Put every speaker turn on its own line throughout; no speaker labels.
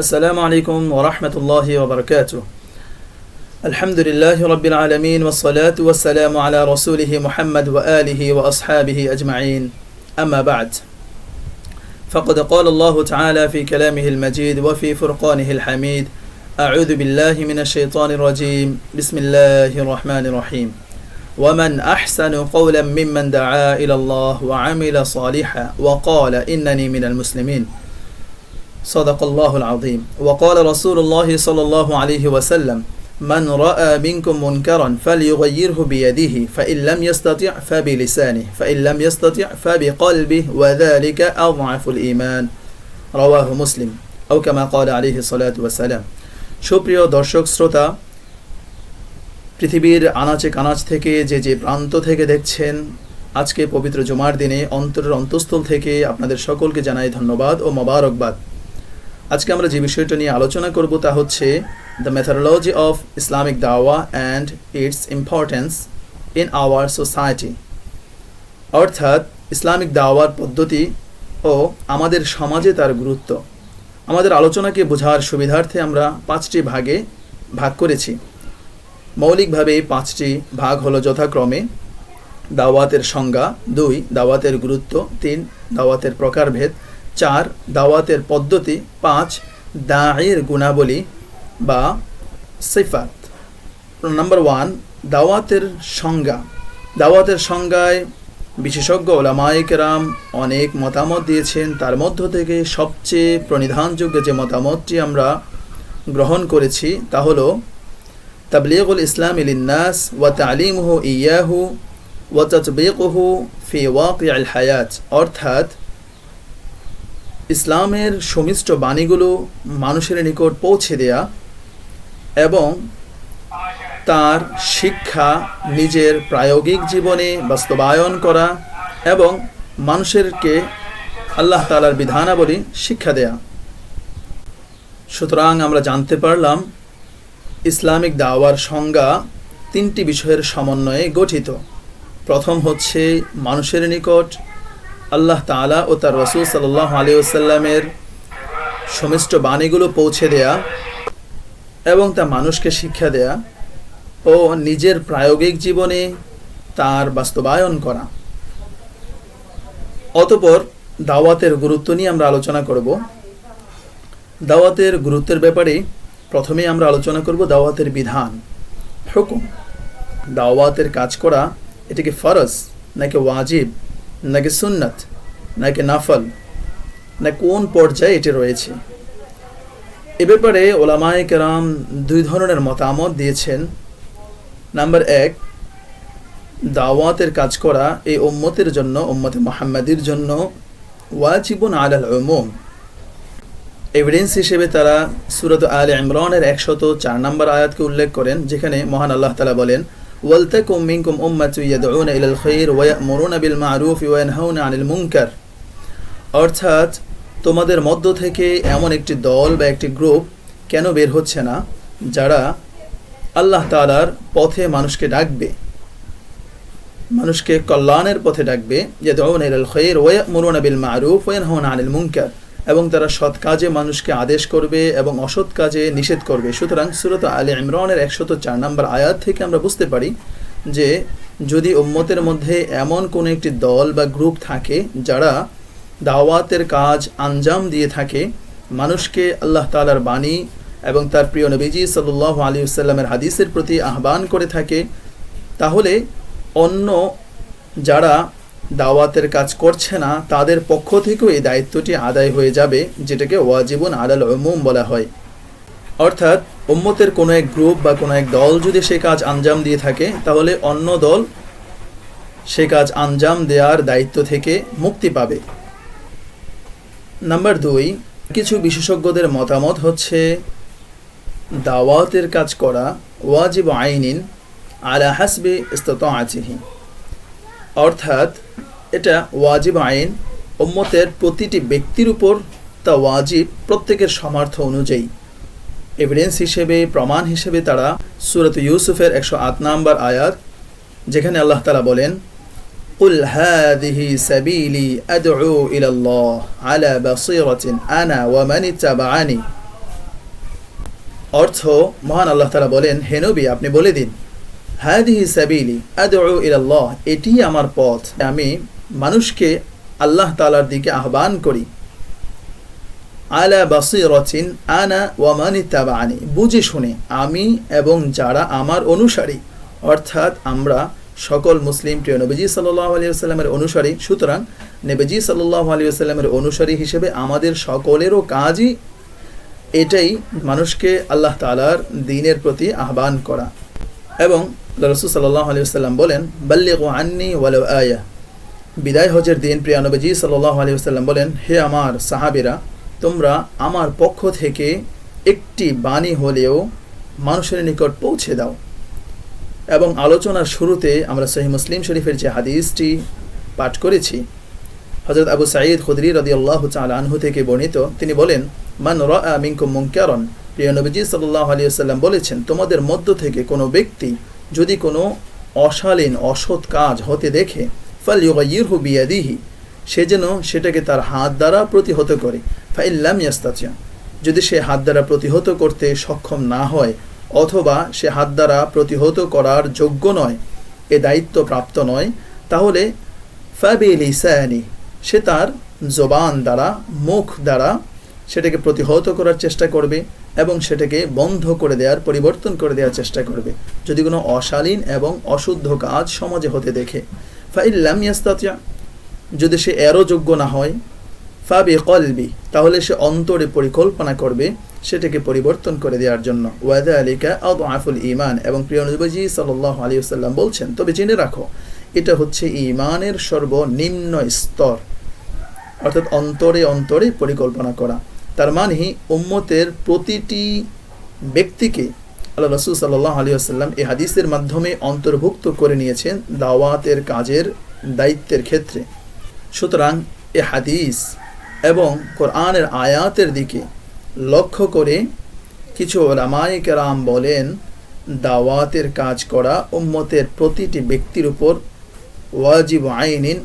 السلام عليكم ورحمة الله وبركاته. الحمد لله رب العالمين والصلاة والسلام على رسوله محمد وآله وأصحابه أجمعين. أما بعد، فقد قال الله تعالى في كلامه المجيد وفي فرقانه الحميد: أعوذ بالله من الشيطان الرجيم، بسم الله الرحمن الرحيم. ومن أحسن قولا ممن دعا إلى الله وعمل صالحا وقال إنني من المسلمين. صدق الله العظيم. وقال رسول الله صلى الله عليه وسلم: من رأى منكم منكرا فليغيره بيده فإن لم يستطع فبلسانه فإن لم يستطع فبقلبه وذلك أضعف الإيمان. رواه مسلم أو كما قال عليه الصلاة والسلام. সুপ্রিয় দর্শক শ্রোতা, পৃথিবীর আনাচে কানাচ থেকে যে প্রান্ত থেকে দেখছেন, আজকে পবিত্র জুমার দিনে অন্তরের অন্তঃস্থল থেকে আপনাদের সকলকে জানাই ধন্যবাদ ও মোবারকবাদ। আজকে আমরা যে বিষয়টা নিয়ে আলোচনা করব তা হচ্ছে দ্য মেথোডোলজি অফ ইসলামিক দাওয়া and its importance in our society, অর্থাৎ ইসলামিক দাওয়ার পদ্ধতি ও আমাদের সমাজে তার গুরুত্ব। আমাদের আলোচনাকে বোঝার সুবিধার্থে আমরা 5টি ভাগে ভাগ করেছি। মৌলিকভাবে এই 5টি ভাগ হলো যথাক্রমে: দাওয়াতের সংজ্ঞা, 2 দাওয়াতের গুরুত্ব, 3 দাওয়াতের প্রকারভেদ, 4 দাওয়াতের পদ্ধতি, 5 দাঈর গুণাবলী বা সিফাত। নাম্বার 1, দাওয়াতের সংজ্ঞা। দাওয়াতের সংজ্ঞায় বিশেষজ্ঞ উলামায়ে কেরাম অনেক মতামত দিয়েছেন। তার মধ্য থেকে সবচেয়ে প্রণিধানযোগ্য যে মতামতটি আমরা গ্রহণ করেছি তা হলো তাবলীগুল ইসলামি লিন্নাস ওয়া তা'লিমুহু ইয়াহু ওয়া তাতবীকুহু ফি ওয়াকি'আল হায়াত, অর্থাৎ ইসলামের সুমিষ্ট বাণীগুলো মানুষের নিকট পৌঁছে দেয়া এবং তার শিক্ষা নিজের প্রায়োগিক জীবনে বাস্তবায়ন করা এবং মানুষেরকে আল্লাহ তাআলার বিধানাবলী শিক্ষা দেয়া। সুতরাং আমরা জানতে পারলাম ইসলামিক দাওয়ার সংজ্ঞা 3টি বিষয়ের সমন্বয়ে গঠিত। প্রথম হচ্ছে মানুষের নিকট আল্লাহ তাআলা ও তার রাসূল সাল্লাল্লাহু আলাইহি ওয়াসাল্লামের সুমিষ্ট বাণীগুলো পৌঁছে দেয়া এবং তা মানুষকে শিক্ষা দেয়া ও নিজের প্রায়োগিক জীবনে তার বাস্তবায়ন করা। অতঃপর দাওয়াতের গুরুত্ব নিয়ে আমরা আলোচনা করব। দাওয়াতের গুরুত্বের ব্যাপারে প্রথমেই আমরা আলোচনা করব দাওয়াতের বিধান, হুকুম। দাওয়াতের কাজ করা এটা কি ফরজ নাকি ওয়াজিব নাকি সুন্নাত নাকি নাফল, না কোন পর্যায়ে এটি রয়েছে? এ ব্যাপারে উলামায়ে কেরাম 2 ধরনের মতামত দিয়েছেন। নাম্বার 1, দাওয়াতের কাজ করা এই উম্মতের জন্য, উম্মতে মুহাম্মাদির জন্য ওয়াজিবুন আলাল উমুম। এভিডেন্স হিসেবে তারা সূরা আলে ইমরানের 104 নম্বর আয়াতকে উল্লেখ করেন, যেখানে মহান আল্লাহ তাআলা বলেন: ওয়ালতাকুম মিনকুম উম্মাতুন ইয়াদউনা ইলাল খায়র ওয়া ইয়া'মুরুনা বিল মা'রুফ ওয়া ইয়ানহাউনা আনিল মুনকার, অর্থাৎ তোমাদের মধ্য থেকে এমন একটি দল বা একটি গ্রুপ কেন বের হচ্ছে না যারা আল্লাহ তাআলার পথে মানুষকে ডাকবে, মানুষকে কল্যাণের পথে ডাকবে। ইয়াদউনা ইলাল খায়র ওয়া ইয়া'মুরুনা বিল মা'রুফ ওয়া ইয়ানহাউনা আনিল মুনকার, এবং তারা সৎ কাজে মানুষকে আদেশ করবে এবং অসৎ কাজে নিষেধ করবে। সুতরাং সূরা আলে ইমরানের 104 নম্বর আয়াত থেকে আমরা বুঝতে পারি যে যদি উম্মতের মধ্যে এমন কোনো একটি দল বা গ্রুপ থাকে যারা দাওয়াতের কাজ আঞ্জাম দিয়ে থাকে, মানুষকে আল্লাহ তাআলার বাণী এবং তার প্রিয় নবীজি সাল্লাল্লাহু আলাইহি ওয়াসাল্লামের হাদিসের প্রতি আহ্বান করে থাকে, তাহলে অন্য যারা দাওয়াতের কাজ করছে না তাদের পক্ষ থেকেও এই দায়িত্বটি আদায় হয়ে যাবে, যেটাকে ওয়াজিবুন আলাল উমুম বলা হয়। অর্থাৎ উম্মতের কোনো এক গ্রুপ বা কোনো এক দল যদি সে কাজ আঞ্জাম দিয়ে থাকে, তাহলে অন্য দল সে কাজ আঞ্জাম দেওয়ার দায়িত্ব থেকে মুক্তি পাবে। নাম্বার 2, কিছু বিশেষজ্ঞদের মতামত হচ্ছে দাওয়াতের কাজ করা ওয়াজিব আইনিন আলা হাসবি ইসতিতাআতিহি, অর্থাৎ এটা ওয়াজিব আইন, উম্মতের প্রতিটি ব্যক্তির উপর তা ওয়াজিব প্রত্যেকের সামর্থ্য অনুযায়ী। এভিডেন্স হিসেবে, প্রমাণ হিসেবে তারা সূরা ইউসুফের 108 নম্বর আয়াত, যেখানে আল্লাহ তাআলা বলেন: قل هذه سبيلي أدعو إلى الله على بصيرة أنا ومن اتبعني অর্থ, মহান আল্লাহ তাআলা বলেন, হে নবী আপনি বলে দিন, হাদিহি সাবিলি আদউ ইলাল্লাহ, এটি আমার পথ, আমি মানুষকে আল্লাহ তাআলার দিকে আহ্বান করি। আলা বাসীরাতিন আনা ওয়া মান ইত্তাবাআনি, বুঝে শুনে আমি এবং যারা আমার অনুসারী, অর্থাৎ আমরা সকল মুসলিম প্রিয় নবীজি সাল্লাল্লাহু আলাইহি ওয়াসাল্লামের অনুসারী। সুতরাং নবীজি সাল্লাল্লাহু আলাইহি ওয়াসাল্লামের অনুসারী হিসেবে আমাদের সকলেরও কাজই এটাই, মানুষকে আল্লাহ তাআলার দ্বীনের প্রতি আহ্বান করা। এবং রাসূল সাল্লাল্লাহু আলাইহি ওয়াসাল্লাম বলেন, বাল্লিগু আন্নী ওয়ালাউ আয়া, বিদায় হজের দিন প্রিয় নবীজি সাল্লাল্লাহু আলাইহি ওয়াসাল্লাম বলেন, হে আমার সাহাবীরা, তোমরা আমার পক্ষ থেকে একটি বাণী হলেও মানুষের নিকট পৌঁছে দাও। এবং আলোচনার শুরুতে আমরা সহিহ মুসলিম শরীফের যে হাদিসটি পাঠ করেছি, হযরত আবু সাঈদ খুদরি রাদিয়াল্লাহু তাআলা আনহু থেকে বর্ণিত, তিনি বলেন, মান রাআ মিনকুম মুনকারান, প্রিয় নবীজি সাল্লাল্লাহু আলাইহি ওয়াসাল্লাম বলেছেন, তোমাদের মধ্য থেকে কোনো ব্যক্তি যদি কোনো অশালীন অসৎ কাজ হতে দেখে, ফালইউগাইয়িরহু বিয়াদিহি, সে যেন সেটাকে তার হাত দ্বারা প্রতিহত করে। ফাইন লাম ইয়াস্তাতি, যদি সে হাত দ্বারা প্রতিহত করতে সক্ষম না হয় অথবা সে হাত দ্বারা প্রতিহত করার যোগ্য নয়, এ দায়িত্ব প্রাপ্ত নয়, তাহলে ফাবিলিসানি, সে তার জবান দ্বারা, মুখ দ্বারা সেটাকে প্রতিহত করার চেষ্টা করবে এবং সেটাকে বন্ধ করে দেওয়ার, পরিবর্তন করে দেওয়ার চেষ্টা করবে যদি কোনো অশালীন এবং অশুদ্ধ কাজ সমাজে হতে দেখে। ফাইন লাম ইয়াস্তাতি, যদি সে এরও যোগ্য না হয়, ফাবিকলবি, তাহলে সে অন্তরে পরিকল্পনা করবে সেটাকে পরিবর্তন করে দেওয়ার জন্য। ওয়াযালিকা আদআফুল ঈমান, এবং প্রিয় নবীজি সাল্লাল্লাহু আলাইহি ওয়াসাল্লাম বলছেন, তবে জেনে রাখো এটা হচ্ছে ঈমানের সর্বনিম্ন স্তর, অর্থাৎ অন্তরে অন্তরে পরিকল্পনা করা। তার মানে উম্মতের প্রতিটি ব্যক্তিকে আল্লাহ রাসূল সাল্লাল্লাহু আলাইহি ওয়াসাল্লাম এই হাদিসের মাধ্যমে অন্তর্ভুক্ত করে নিয়েছেন দাওয়াতের কাজের দায়িত্বের ক্ষেত্রে। সুতরাং এ হাদিস এবং কোরআনের আয়াতের দিকে লক্ষ্য করে কিছু উলামায়ে কেরাম বলেন, দাওয়াতের কাজ করা উম্মতের প্রতিটি ব্যক্তির উপর ওয়াজিব আইনিন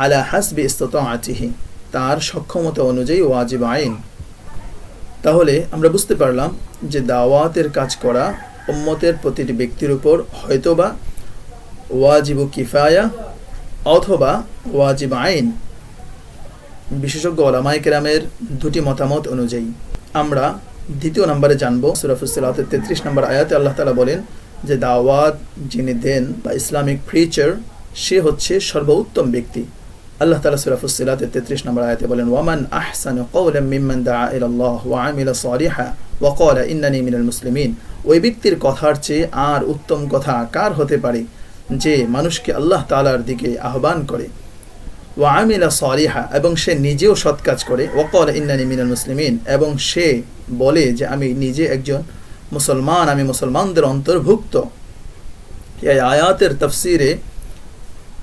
আলা হাসবি ইসতাতাআতিহি, তার সক্ষমতা অনুযায়ী ওয়াজিব আইন। তাহলে আমরা বুঝতে পারলাম যে দাওয়াতের কাজ করা উম্মতের প্রতিটি ব্যক্তির উপর হয়তোবা ওয়াজিব কিফায়া অথবা ওয়াজিব আইন, বিশেষজ্ঞ উলামায়ে কেরামের দুটি মতামত অনুযায়ী। আমরা দ্বিতীয় নম্বরে জানব, সূরা ফুসসিলাতের 33 নম্বর আয়াতে আল্লাহ তাআলা বলেন যে দাওয়াত যিনি দেন বা ইসলামিক প্রিচার, সে হচ্ছে সর্বোত্তম ব্যক্তি। আল্লাহ তাআলা সূরা ফুসসিলাতের 33 নম্বর আয়াতে বলেন, ওয়ামান আহসানু ক্বাওলাম মিম্মান দাআ ইলাল্লাহ ওয়া আমিলা সালিহা ওয়া ক্বালা ইন্নানি মিনাল মুসলিমিন, ওই ব্যক্তির কথার চেয়ে আর উত্তম কথা কার হতে পারে যে মানুষকে আল্লাহ তাআলার দিকে আহ্বান করে, ওয়া আমিলা সালিহা, এবং সে নিজেও সৎ কাজ করে, ওয়া ক্বালা ইন্নানি মিনাল মুসলিমিন, এবং সে বলে যে আমি নিজে একজন মুসলমান, আমি মুসলমানদের অন্তর্ভুক্ত। এই আয়াতের তাফসিরে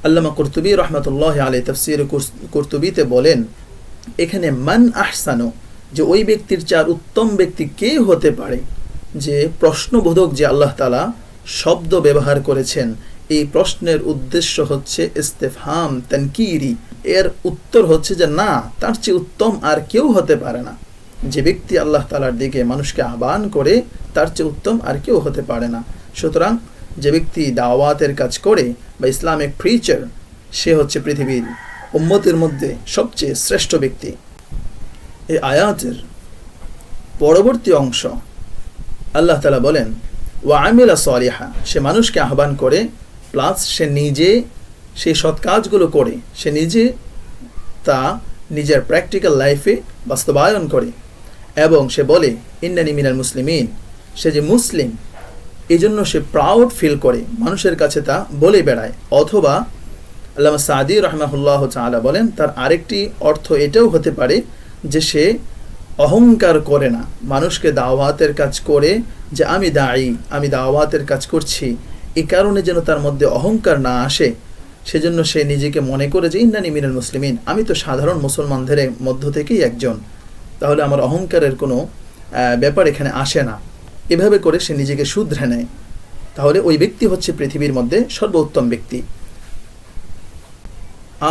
আল্লামা কুরতুবী রাহমাতুল্লাহি আলাইহি তাফসিরে কুরতুবীতে বলেন, এখানে মান আহসানু, যে ওই ব্যক্তির চার উত্তম ব্যক্তি কে হতে পারে, যে প্রশ্নবোধক যে আল্লাহ তাআলা শব্দ ব্যবহার করেছেন, এই প্রশ্নের উদ্দেশ্য হচ্ছে ইস্তেফহাম তানকিরি, এর উত্তর হচ্ছে যে না, তার চেয়ে উত্তম আর কেউ হতে পারে না। যে ব্যক্তি আল্লাহ তাআলার দিকে মানুষকে আহ্বান করে তার চেয়ে উত্তম আর কেউ হতে পারে না। সুতরাং যে ব্যক্তি দাওয়াতের কাজ করে বা ইসলামিক প্রিচার, সে হচ্ছে পৃথিবীর উম্মতের মধ্যে সবচেয়ে শ্রেষ্ঠ ব্যক্তি। এই আয়াতের পরবর্তী অংশ আল্লাহ তাআলা বলেন, ওয়া আমিলা সালিহা, সে মানুষকে আহ্বান করে প্লাস সে নিজে সেই সৎ কাজগুলো করে, সে নিজে তা নিজের প্র্যাকটিক্যাল লাইফে বাস্তবায়ন করে, এবং সে বলে ইন্নানি মিনাল মুসলিমিন, সে যে মুসলিম এই জন্য সে প্রাউড ফিল করে, মানুষের কাছে তা বলে বেড়ায়। অথবা আল্লামা সাদি রাহমাহুল্লাহ তাআলা বলেন, তার আরেকটি অর্থ এটাও হতে পারে যে সে অহংকার করে না, মানুষকে দাওয়াতের কাজ করে যে আমি দায়ী, আমি দাওয়াতের কাজ করছি, এই কারণে যেন তার মধ্যে অহংকার না আসে, সেজন্য সে নিজেকে মনে করে যে ইন্নানি মিনাল মুসলিমিন, আমি তো সাধারণ মুসলমানদের মধ্য থেকেই একজন, তাহলে আমার অহংকারের কোনো ব্যাপার এখানে আসে না। এভাবে করে সে নিজেকে শুধরে নেয়, তাহলে ওই ব্যক্তি হচ্ছে পৃথিবীর মধ্যে সর্বোত্তম ব্যক্তি।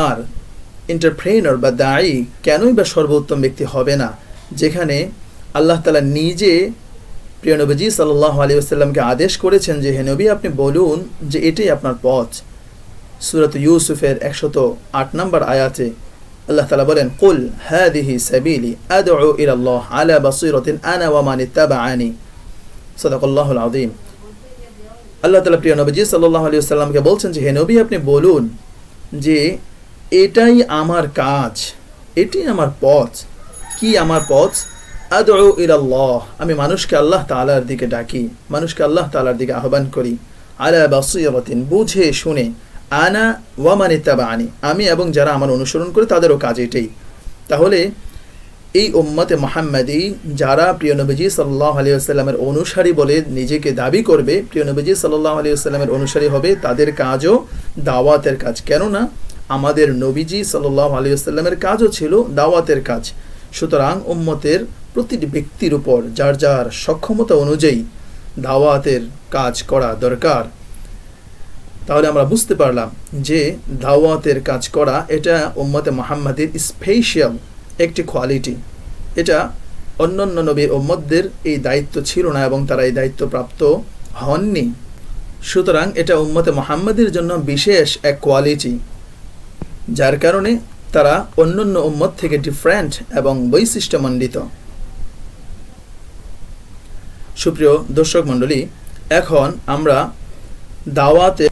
আর এন্টারপ্রেনার বা দায়ী কেনই বা সর্বোত্তম ব্যক্তি হবে না, যেখানে আল্লাহ তাআলা নিজে প্রিয় নবীজি সাল্লাল্লাহু আলাইহি ওয়াসাল্লামকে আদেশ করেছেন যে হে নবী, আপনি বলুন যে এটাই আপনার পথ। সূরাত ইউসুফের 108 নম্বর আয়াতে আল্লাহ তাআলা বলেন, কুল হাদিহি সাবিলি আদউ ইলাল্লাহ আলা বাসীরাতিন আনা ওয়া মান ইত্তাবাআনি। সাদাকাল্লাহুল আযীম। আল্লাহ তাআলা প্রিয় নবীজি সাল্লাল্লাহু আলাইহি ওয়াসাল্লামকে বলছেন যে হে নবী, আপনি বলুন যে এটাই আমার কাজ, এটাই আমার পথ। কি আমার পথ? আদউ ইলাল্লাহ, আমি মানুষকে আল্লাহ তাআলার দিকে ডাকি, মানুষকে আল্লাহ তাআলার দিকে আহ্বান করি। আলা বাসীরাতিন, বুঝে শুনে। আনা ওয়া মান ইত্তাবাআনি, আমি এবং যারা আমার অনুসরণ করে তাদেরও কাজ এটাই। তাহলে এই উম্মতে মুহাম্মাদি যারা প্রিয় নবীজি সাল্লাল্লাহু আলাইহি ওয়াসাল্লামের অনুসারী বলে নিজেকে দাবি করবে, প্রিয় নবীজি সাল্লাল্লাহু আলাইহি ওয়াসাল্লামের অনুসারী হবে, তাদের কাজও দাওয়াতের কাজ। কেননা আমাদের নবীজি সাল্লাল্লাহু আলাইহি ওয়াসাল্লামের কাজও ছিল দাওয়াতের কাজ। সুতরাং উম্মতের প্রতিটি ব্যক্তির উপর যার যার সক্ষমতা অনুযায়ী দাওয়াতের কাজ করা দরকার। তাহলে আমরা বুঝতে পারলাম যে দাওয়াতের কাজ করা এটা উম্মতে মুহাম্মাদের স্পেশাল একটি কোয়ালিটি। এটা অন্যান্য নবীর উম্মতদের এই দায়িত্ব ছিল না এবং তারা এই দায়িত্ব প্রাপ্ত হননি। সুতরাং এটা উম্মতে মুহাম্মাদের জন্য বিশেষ এক কোয়ালিটি, যার কারণে তারা অন্যান্য উম্মত থেকে ডিফারেন্ট এবং বৈশিষ্ট্যমণ্ডিত। সুপ্রিয় দর্শক মণ্ডলী, এখন আমরা দাওয়াতের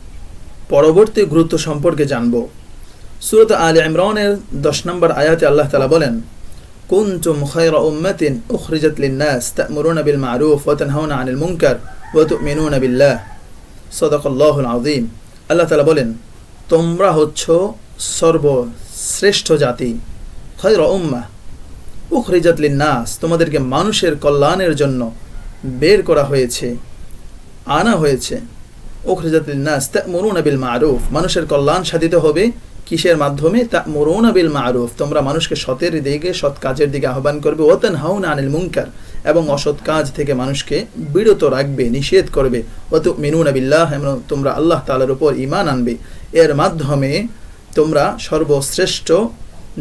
পরবর্তী গুরুত্ব সম্পর্কে জানব। সূরা আলে ইমরানের 10 নম্বর আয়াতে আল্লাহ তাআলা বলেন, কুনতুম খায়রা উম্মাতিন উখরিজাত লিন-নাস তা'মুরুনা বিল মা'রুফ ওয়া তানহাউনা আনিল মুনকার ওয়া তু'মিনুনা বিল্লাহ। সাদাকাল্লাহুল আযীম। আল্লাহ তাআলা বলেন, তোমরা হচ্ছ সর্বশ্রেষ্ঠ জাতি, খায়রা উম্মাহ উখরিজাত লিন-নাস, তোমাদেরকে মানুষের কল্যাণের জন্য বের করা হয়েছে, আনা হয়েছে। উখরিজাত লিন-নাস তা'মুরুনা বিল মা'রুফ, মানুষের কল্যাণ সাধিত হবে কিসের মাধ্যমে? তা'মুরুনা বিল মা'রুফ, তোমরা মানুষকে সতের দিকে, সৎ কাজের দিকে আহ্বান করবে। ওয়া তানহাউনা আনিল মুনকার, এবং অসৎ কাজ থেকে মানুষকে বিরত রাখবে, নিষেধ করবে। ওয়া তু'মিনুনা বিল্লাহ, এবং তোমরা আল্লাহ তাআলার উপর ঈমান আনবে। এর মাধ্যমে তোমরা সর্বশ্রেষ্ঠ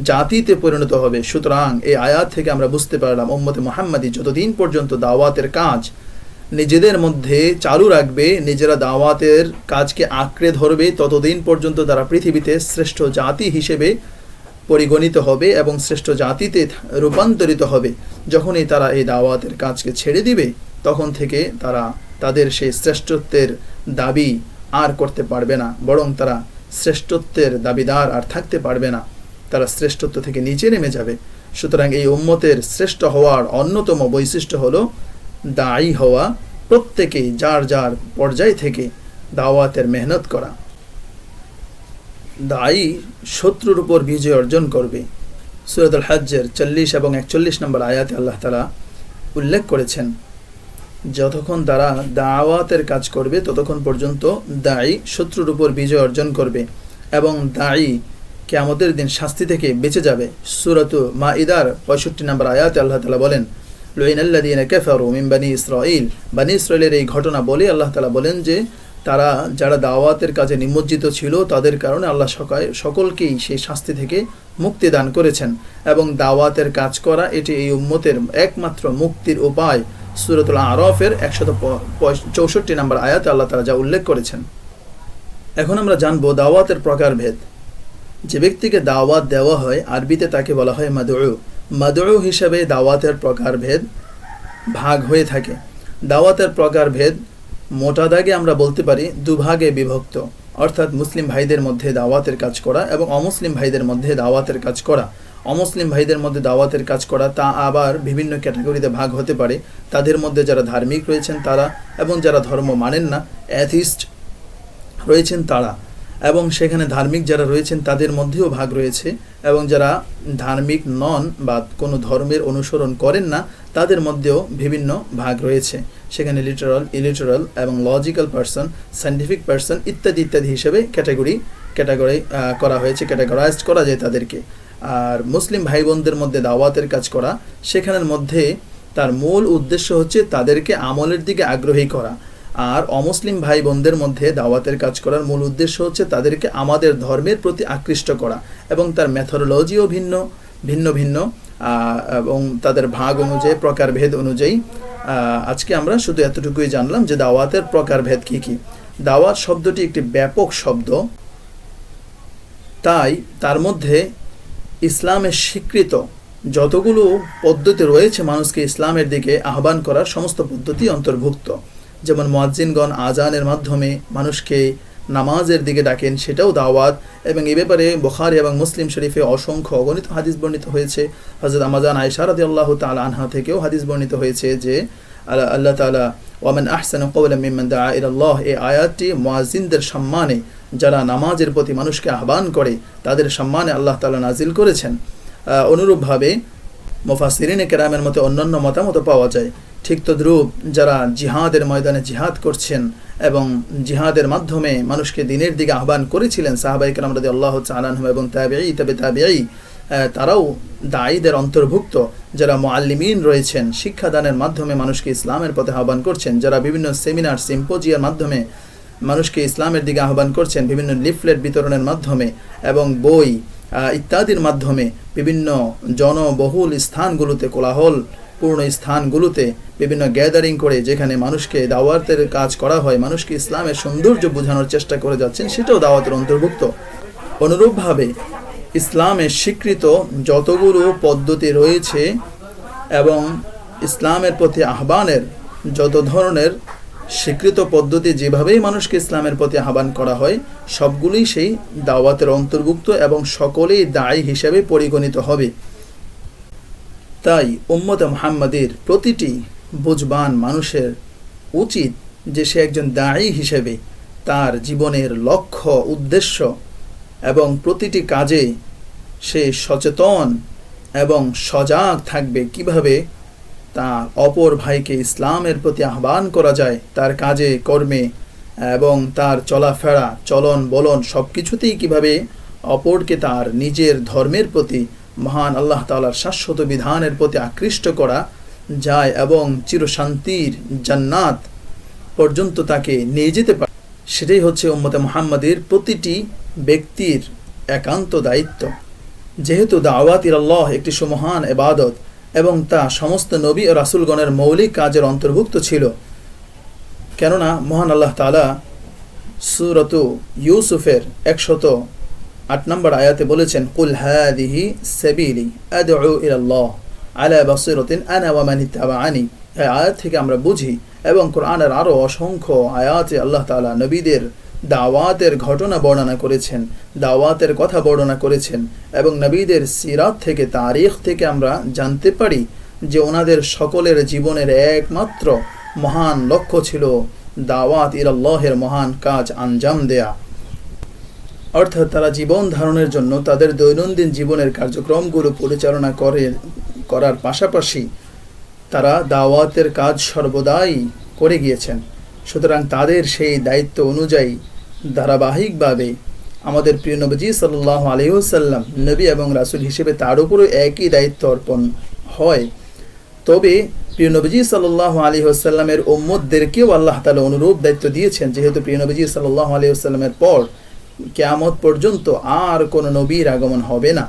জাতিতে পরিণত হবে। সুতরাং এই আয়াত থেকে আমরা বুঝতে পারলাম উম্মতে মুহাম্মাদি যতদিন পর্যন্ত দাওয়াতের কাজ নিজেদের মধ্যে চালু রাখবে, নিজেরা দাওয়াতের কাজকে আঁকড়ে ধরবে, ততদিন পর্যন্ত তারা পৃথিবীতে শ্রেষ্ঠ জাতি হিসেবে পরিগণিত হবে এবং শ্রেষ্ঠ জাতিতে রূপান্তরিত হবে। যখনই তারা এই দাওয়াতের কাজকে ছেড়ে দিবে, তখন থেকে তারা তাদের সেই শ্রেষ্ঠত্বের দাবি আর করতে পারবে না, বরং তারা শ্রেষ্ঠত্বের দাবিদার আর থাকতে পারবে না, তারা শ্রেষ্ঠত্ব থেকে নিচে নেমে যাবে। সুতরাং এই উম্মতের শ্রেষ্ঠ হওয়ার অন্যতম বৈশিষ্ট্য হলো দায়ী হওয়া, প্রত্যেকেই যার যার পর্যায় থেকে দাওয়াতের মেহনত করা। দায়ী শত্রুর উপর বিজয় অর্জন করবে। সূরাতুল হজ্জের 40 এবং 41 নম্বর আয়াতে আল্লাহ তাআলা উল্লেখ করেছেন, যতক্ষণ তারা দাওয়াতের কাজ করবে ততক্ষণ পর্যন্ত দায়ী শত্রুর উপর বিজয় অর্জন করবে এবং দায়ী কিয়ামতের দিন শাস্তি থেকে বেঁচে যাবে। সূরাতুল মাইদার 65 নম্বর আয়াতে আল্লাহ তাআলা বলেন, লুইনাল্লাযীনা কাফারু মিন বানি ইসরাঈল, বানি ইসরাঈলের এই ঘটনা বলে আল্লাহ তাআলা বলেন যে তারা যারা দাওয়াতের কাজে নিমজ্জিত ছিল তাদের কারণে আল্লাহ সকলকেই সেই শাস্তি থেকে মুক্তি দান করেছেন এবং দাওয়াতের কাজ করা এটি এই উম্মতের একমাত্র মুক্তির উপায়। সূরাতুল আরাফের 164 নম্বর আয়াতে আল্লাহ তাআলা যা উল্লেখ করেছেন। এখন আমরা জানব দাওয়াতের প্রকারভেদ। যে ব্যক্তিকে দাওয়াত দেওয়া হয় আরবিতে তাকে বলা হয় মাদউ। মাদউ হিসাবে দাওয়াতের প্রকারভেদ ভাগ হয়ে থাকে। দাওয়াতের প্রকারভেদ মোটা দাগে আমরা বলতে পারি দুভাগে বিভক্ত, অর্থাৎ মুসলিম ভাইদের মধ্যে দাওয়াতের কাজ করা এবং অমুসলিম ভাইদের মধ্যে দাওয়াতের কাজ করা। অমুসলিম ভাইদের মধ্যে দাওয়াতের কাজ করা তা আবার বিভিন্ন ক্যাটাগরিতে ভাগ হতে পারে। তাদের মধ্যে যারা ধার্মিক রয়েছেন তারা, এবং যারা ধর্ম মানেন না অ্যাথিস্ট রয়েছেন তারা, এবং সেখানে ধার্মিক যারা রয়েছেন তাদের মধ্যেও ভাগ রয়েছে, এবং যারা ধার্মিক নন বা কোনো ধর্মের অনুসরণ করেন না তাদের মধ্যেও বিভিন্ন ভাগ রয়েছে। সেখানে লিটারাল, ইলিটারাল এবং লজিক্যাল পারসন, সায়েন্টিফিক পারসন ইত্যাদি ইত্যাদি হিসেবে ক্যাটাগরি করা হয়েছে, ক্যাটাগরাইজড করা যায় তাদেরকে। আর মুসলিম ভাই বোনদের মধ্যে দাওয়াতের কাজ করা, সেখানের মধ্যে তার মূল উদ্দেশ্য হচ্ছে তাদেরকে আমলের দিকে আগ্রহী করা। আর অমুসলিম ভাই বোনদের মধ্যে দাওয়াতের কাজ করার মূল উদ্দেশ্য হচ্ছে তাদেরকে আমাদের ধর্মের প্রতি আকৃষ্ট করা, এবং তার মেথোডোলজিও ভিন্ন ভিন্ন এবং তাদের ভাগ অনুযায়ী, প্রকারভেদ অনুযায়ী আজকে আমরা শুধু এতটুকুই জানলাম যে দাওয়াতের প্রকারভেদ কী কী। দাওয়াত শব্দটি একটি ব্যাপক শব্দ, তাই তার মধ্যে ইসলামের স্বীকৃত যতগুলো পদ্ধতি রয়েছে মানুষকে ইসলামের দিকে আহ্বান করার সমস্ত পদ্ধতি অন্তর্ভুক্ত। যেমন মুয়াজ্জিনগণ আজানের মাধ্যমে মানুষকে নামাজের দিকে ডাকেন, সেটাও দাওয়াত। এবং এই ব্যাপারে বুখারী এবং মুসলিম শরীফে অসংখ্য অগণিত হাদিস বর্ণিত হয়েছে। হযরত আম্মা আয়েশা রাদিয়াল্লাহু তাআলা আনহা থেকেও হাদিস বর্ণিত হয়েছে যে আল্লাহ তাআলা ওয়ামান আহসানু ক্বাওলাম মিম্মান দাআ ইলাল্লাহ, এই আয়াতটি মুয়াজ্জিনদের সম্মানে, যারা নামাজের প্রতি মানুষকে আহ্বান করে তাদের সম্মানে আল্লাহ তাআলা নাজিল করেছেন। অনুরূপভাবে মুফাসসিরিনে কেরামের মতে অন্যান্য মতামত পাওয়া যায়। ঠিক তদ্রূপ যারা জিহাদের ময়দানে জিহাদ করছেন এবং জিহাদের মাধ্যমে মানুষকে দ্বীনের দিকে আহ্বান করেছিলেন সাহাবায়ে কেরাম রাদিয়াল্লাহু তাআলা আনহুম এবং তাবেঈ তাবেঈ, তারাও দায়ীদের অন্তর্ভুক্ত। যারা মুআল্লিমিন রয়েছেন, শিক্ষাদানের মাধ্যমে মানুষকে ইসলামের পথে আহ্বান করছেন, যারা বিভিন্ন সেমিনার সিম্পোজিয়ার মাধ্যমে মানুষকে ইসলামের দিকে আহ্বান করছেন, বিভিন্ন লিফলেট বিতরণের মাধ্যমে এবং বই ইত্যাদির মাধ্যমে বিভিন্ন জনবহুল স্থানগুলোতে, কোলাহলপূর্ণ স্থানগুলোতে বিভিন্ন গ্যাদারিং করে যেখানে মানুষকে দাওয়াতের কাজ করা হয়, মানুষকে ইসলামের সৌন্দর্য বোঝানোর চেষ্টা করে যাচ্ছেন, সেটাও দাওয়াতের অন্তর্ভুক্ত। অনুরূপভাবে ইসলামের স্বীকৃত যতগুলো পদ্ধতি রয়েছে এবং ইসলামের প্রতি আহ্বানের যত ধরনের স্বীকৃত পদ্ধতি, যেভাবেই মানুষকে ইসলামের প্রতি আহ্বান করা হয়, সবগুলোই সেই দাওয়াতের অন্তর্ভুক্ত এবং সকলেই দায়ী হিসেবে পরিগণিত হবে। তাই উম্মতে মুহাম্মাদের প্রতিটি বুঝবান মানুষের উচিত যে সে একজন দায়ী হিসেবে তার জীবনের লক্ষ্য, উদ্দেশ্য এবং প্রতিটি কাজে সে সচেতন এবং সজাগ থাকবে কিভাবে তার অপর ভাইকে ইসলামের প্রতি আহ্বান করা যায়, তার কাজে কর্মে এবং তার চলাফেরা, চলন বলন সব কিছুতেই কীভাবে অপরকে তার নিজের ধর্মের প্রতি, মহান আল্লাহ তাআলার শাশ্বত বিধানের প্রতি আকৃষ্ট করা যায় এবং চিরশান্তির জান্নাত পর্যন্ত তাকে নিয়ে যেতে পারে, সেটাই হচ্ছে উম্মতে মুহাম্মাদের প্রতিটি ব্যক্তির একান্ত দায়িত্ব। যেহেতু দাওয়াত ইলাল্লাহ একটি সুমহান ইবাদত এবং তা সমস্ত নবী ও রাসূলগণের মৌলিক কাজের অন্তর্ভুক্ত ছিল, কেননা মহান আল্লাহ তাআলা সূরাত ইউসুফের 108 নম্বর আয়াতে বলেছেন, কুল হাযিহি সাবিলি আদউ ইলাল্লাহ আলা বাসীরাতিন আনা ওয়া মান ইত্তাবাআনি। এই আয়াত থেকে আমরা বুঝি এবং কোরআনের আরও অসংখ্য আয়াতে আল্লাহ তাআলা নবীদের দাওয়াতের ঘটনা বর্ণনা করেছেন, দাওয়াতের কথা বর্ণনা করেছেন এবং নবীদের সিরাত থেকে, তারিখ থেকে আমরা জানতে পারি যে ওনাদের সকলের জীবনের একমাত্র মহান লক্ষ্য ছিল দাওয়াত ইলাল্লাহের মহান কাজ আঞ্জাম দেয়া। অর্থাৎ তারা জীবন ধারণের জন্য তাদের দৈনন্দিন জীবনের কার্যক্রমগুলো পরিচালনা করার পাশাপাশি তারা দাওয়াতের কাজ সর্বদাই করে গিয়েছেন। সুতরাং তাদের সেই দায়িত্ব অনুযায়ী ধারাবাহিকভাবে আমাদের প্রিয় নবীজি সাল্লাল্লাহু আলাইহি ওয়াসাল্লাম নবী এবং রাসূল হিসেবে তার উপরও একই দায়িত্ব অর্পণ হয়। তবে প্রিয় নবীজি সাল্লাল্লাহু আলাইহি ওয়াসাল্লামের উম্মতদেরকেও আল্লাহ তাআলা অনুরূপ দায়িত্ব দিয়েছেন, যেহেতু প্রিয় নবীজি সাল্লাল্লাহু আলাইহি ওয়াসাল্লামের পর কিয়ামত পর্যন্ত আর কোনো নবীর আগমন হবে না।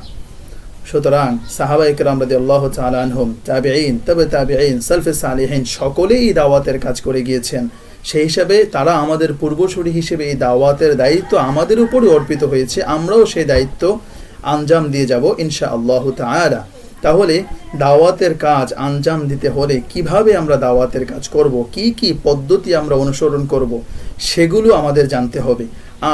সুতরাং সাহাবায়ে কেরাম রাদিয়াল্লাহু তাআলা আনহুম, তাবেঈন, তাবেঈন, সালফে সালেহিন সকলেই দাওয়াতের কাজ করে গিয়েছেন। সেই হিসাবে তারা আমাদের পূর্বসূরি হিসেবে এই দাওয়াতের দায়িত্ব আমাদের উপরই অর্পিত হয়েছে, আমরাও সেই দায়িত্ব আঞ্জাম দিয়ে যাব ইনশাআল্লাহু তাআলা। তাহলে দাওয়াতের কাজ আঞ্জাম দিতে হলে কিভাবে আমরা দাওয়াতের কাজ করব, কি কি পদ্ধতি আমরা অনুসরণ করব, সেগুলো আমাদের জানতে হবে।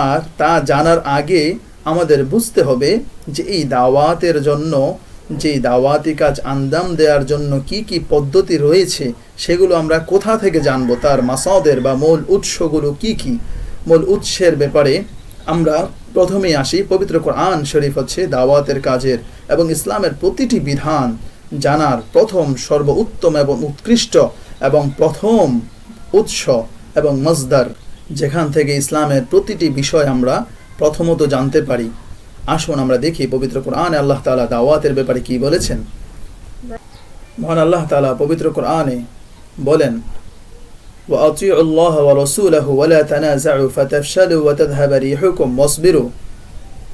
আর তা জানার আগে আমাদের বুঝতে হবে যে এই দাওয়াতের জন্য, যে দাওয়াতি কাজ আঞ্জাম দেওয়ার জন্য কি কি পদ্ধতি রয়েছে, সেগুলো আমরা কোথা থেকে জানবো, তার মাসাদের বা মূল উৎসগুলো কি কি। মূল উৎসের ব্যাপারে আমরা প্রথমেই আসি। পবিত্র কোরআন শরীফ হচ্ছে দাওয়াতের কাজের এবং ইসলামের প্রতিটি বিধান জানার প্রথম, সর্বোত্তম এবং উৎকৃষ্ট এবং প্রথম উৎস এবং মসদার, যেখান থেকে ইসলামের প্রতিটি বিষয় আমরা প্রথমত জানতে পারি। আসুন আমরা দেখি পবিত্র কোরআনে আল্লাহ তাআলা দাওয়াতের ব্যাপারে কি বলেছেন। মহান আল্লাহ তাআলা পবিত্র কোরআনে বলেন, ওয়া আতিউল্লাহ ওয়া রাসূলাহু ওয়া লা তানাযাউ ফাতাফশালু ওয়া তাযহাবা রিহুকুম ওয়াসবিরু।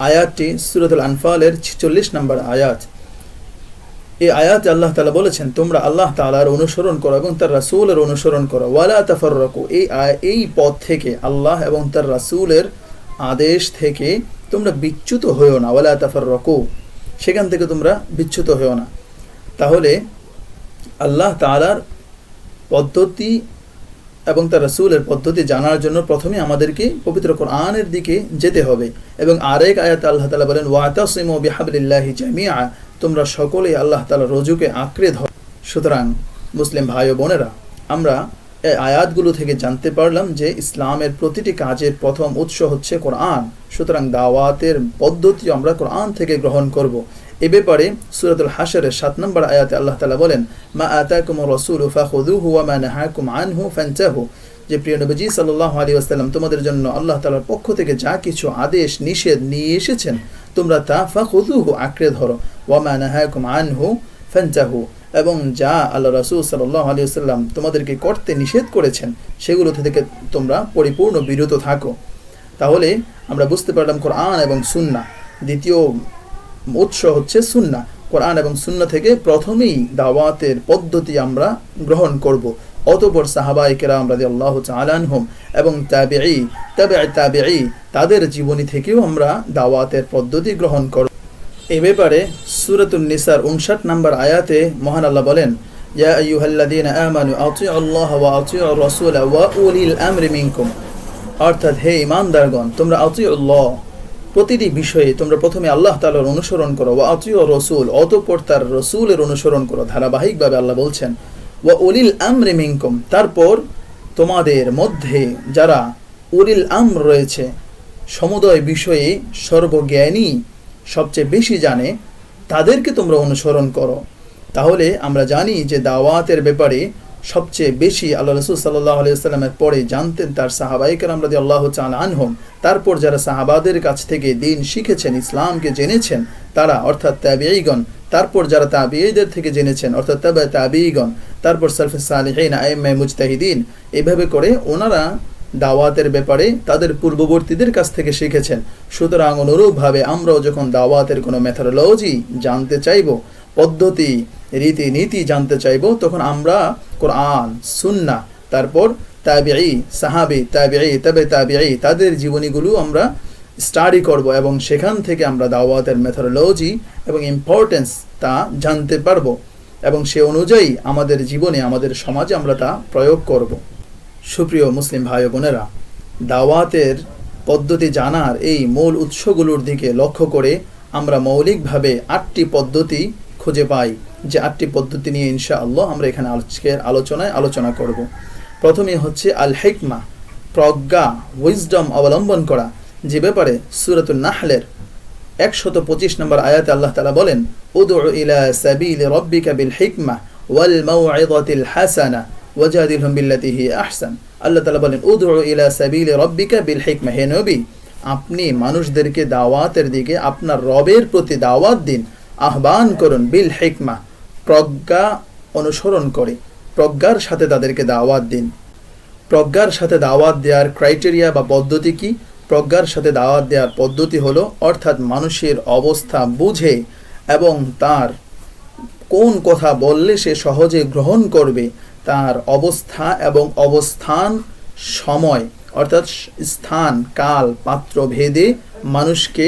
আয়াতটি সূরাতুল আনফালের 46 নম্বর আয়াত। এই আয়াতে আল্লাহ তাআলা বলেছেন তোমরা আল্লাহ তাআলার অনুসরণ করো এবং তার রাসূলের অনুসরণ করো, ওয়ালা তাফাররাকু, এই পথ থেকে আল্লাহ এবং তার রাসূলের আদেশ থেকে তোমরা বিচ্যুত হয়েও না, ওয়ালা তাফাররাকু, সেখান থেকে তোমরা বিচ্যুত হয়েও না। তাহলে আল্লাহ তাআলার পদ্ধতি এবং তার রাসূলের পদ্ধতি জানার জন্য প্রথমে আমাদেরকে পবিত্র কোরআনের দিকে যেতে হবে। এবং আরেক আয়াতে আল্লাহ তাআলা বলেন ওয়াতাসিমু বিহাবলিল্লাহি জামিআ, তোমরা সকলেই আল্লাহ তাআলার রজ্জুকে আঁকড়ে ধরো। সুতরাং মুসলিম ভাই ও বোনেরা, আমরা এই আয়াতগুলো থেকে জানতে পারলাম যে ইসলামের প্রতিটি কাজের প্রথম উৎস হচ্ছে কোরআন। সুতরাং দাওয়াতের পদ্ধতি আমরা কোরআন থেকে গ্রহণ করব। এ ব্যাপারে সূরাতুল হাশরের 7 নম্বর আয়াতে আল্লাহ তাআলা বলেন মা আতাকুমুর রাসূলু ফাখুযুহু ওয়া মা নাহাকুম আনহু ফান্তাহু, যে প্রিয় নবীজি সাল্লাল্লাহু আলাইহি ওয়াসাল্লাম তোমাদের জন্য আল্লাহ তাআলার পক্ষ থেকে যা কিছু আদেশ নিষেধ নিয়ে এসেছেন তোমরা তা ফাখুযুহু আঁকড়ে ধরো, ওয়া মা নাহাকুম আনহু ফান্তাহু, এবং যা আল্লাহ রাসূল সাল্লাল্লাহু আলাইহি ওয়াসাল্লাম তোমাদেরকে করতে নিষেধ করেছেন সেগুলো থেকে তোমরা পরিপূর্ণ বিরত থাকো। তাহলে আমরা বুঝতে পারলাম কোরআন এবং সুন্নাহ। দ্বিতীয় উৎস হচ্ছে সুন্নাহ। কোরআন এবং সুন্নাহ থেকে প্রথমেই দাওয়াতের পদ্ধতি আমরা গ্রহণ করব। অতঃপর সাহাবায়ে কেরাম রাদিয়াল্লাহু তাআলা আনহুম এবং তাবেঈ তাদের জীবনী থেকেও আমরা দাওয়াতের পদ্ধতি গ্রহণ করব। এই ব্যাপারে সূরাতুন নিসার 59 নম্বর আয়াতে মহান আল্লাহ বলেন ইয়া আইয়ুহাল্লাযীনা আমানু আতিউল্লাহ ওয়া আতিউর রাসূলা ওয়া উলিল আমরি মিনকুম, অর্থাৎ হে ঈমানদারগণ তোমরা আতিউল্লাহ, প্রতিটি বিষয়ে তোমরা প্রথমে আল্লাহ তাআলার অনুসরণ করো, ওয়া আতিউর রাসূল, অতঃপর তার রাসূলের অনুসরণ করো। ধারাবাহিকভাবে আল্লাহ বলছেন ওয়া উলিল আমরি মিনকুম, তারপর তোমাদের মধ্যে যারা উলিল আমর রয়েছে, সমুদয় বিষয়ে সর্বজ্ঞানী, সবচেয়ে বেশি জানে, তাদেরকে তোমরা অনুসরণ করো। তাহলে আমরা জানি যে দাওয়াতের ব্যাপারে সবচেয়ে বেশি আল্লাহ রাসূল সাল্লাল্লাহু আলাইহি ওয়াসাল্লামের পরে জানতেন তার সাহাবায়ে কেরাম রাদিয়াল্লাহু তাআলা আনহুম। তারপর যারা সাহাবাদের কাছ থেকে দ্বীন শিখেছেন, ইসলামকে জেনেছেন তারা, অর্থাৎ তাবেঈগণ, তারপর যারা তাবেঈদের থেকে জেনেছেন অর্থাৎ তাবেঈগণ, তারপর সালফুস সালিহিন, আইম্মায়ে মুজতাহিদিন, এভাবে করে ওনারা দাওয়াতের ব্যাপারে তাদের পূর্ববর্তীদের কাছ থেকে শিখেছেন। সুতরাং অনুরূপভাবে আমরাও যখন দাওয়াতের কোনো মেথোডোলজি জানতে চাইব, পদ্ধতি, রীতিনীতি জানতে চাইব, তখন আমরা কোরআন, সুন্নাহ, তারপর তাবেঈ, সাহাবী, তাবেঈ তাদের জীবনীগুলো আমরা স্টাডি করব এবং সেখান থেকে আমরা দাওয়াতের মেথোডোলজি এবং ইম্পর্টেন্স তা জানতে পারব এবং সে অনুযায়ী আমাদের জীবনে, আমাদের সমাজে আমরা তা প্রয়োগ করব। সুপ্রিয় মুসলিম ভাই বোনেরা, দাওয়াতের পদ্ধতি জানার এই মূল উৎসগুলোর দিকে লক্ষ্য করে আমরা মৌলিকভাবে 8টি পদ্ধতি খুঁজে পাই, যে 8টি পদ্ধতি নিয়ে ইনশাআল্লাহ আমরা এখানে আজকের আলোচনায় আলোচনা করব। প্রথমে হচ্ছে আল হিকমা, প্রজ্ঞা, উইজডম অবলম্বন করা, যে ব্যাপারে সূরাতুন নাহলের 125 নম্বর আয়াতে আল্লাহ তাআলা বলেন উদউ ইলা সাবিলি রাব্বিকা বিল হিকমা ওয়াল মাউইযাতিল হাসানা ওয়াজাদিলহুম বিল্লাতী হিয়া আহসান। আল্লাহ তাআলা বলেন উদউ ইলা সাবিলি রাব্বিকা বিল হিকমা, হে নবী আপনি মানুষদেরকে দাওয়াতের দিকে আপনার রবের প্রতি দাওয়াত দিন, আহ্বান করুন, বিল হিকমা, প্রজ্ঞা অনুসরণ করে, প্রজ্ঞার সাথে তাদেরকে দাওয়াত দিন। প্রজ্ঞার সাথে দাওয়াত দেওয়ার ক্রাইটেরিয়া বা পদ্ধতি কি? প্রজ্ঞার সাথে দাওয়াত দেওয়ার পদ্ধতি হলো, অর্থাৎ মানুষের অবস্থা বুঝে এবং তার কোন কথা বললে সে সহজে গ্রহণ করবে, তার অবস্থা এবং অবস্থান, সময় অর্থাৎ স্থান, কাল, পাত্র ভেদে মানুষকে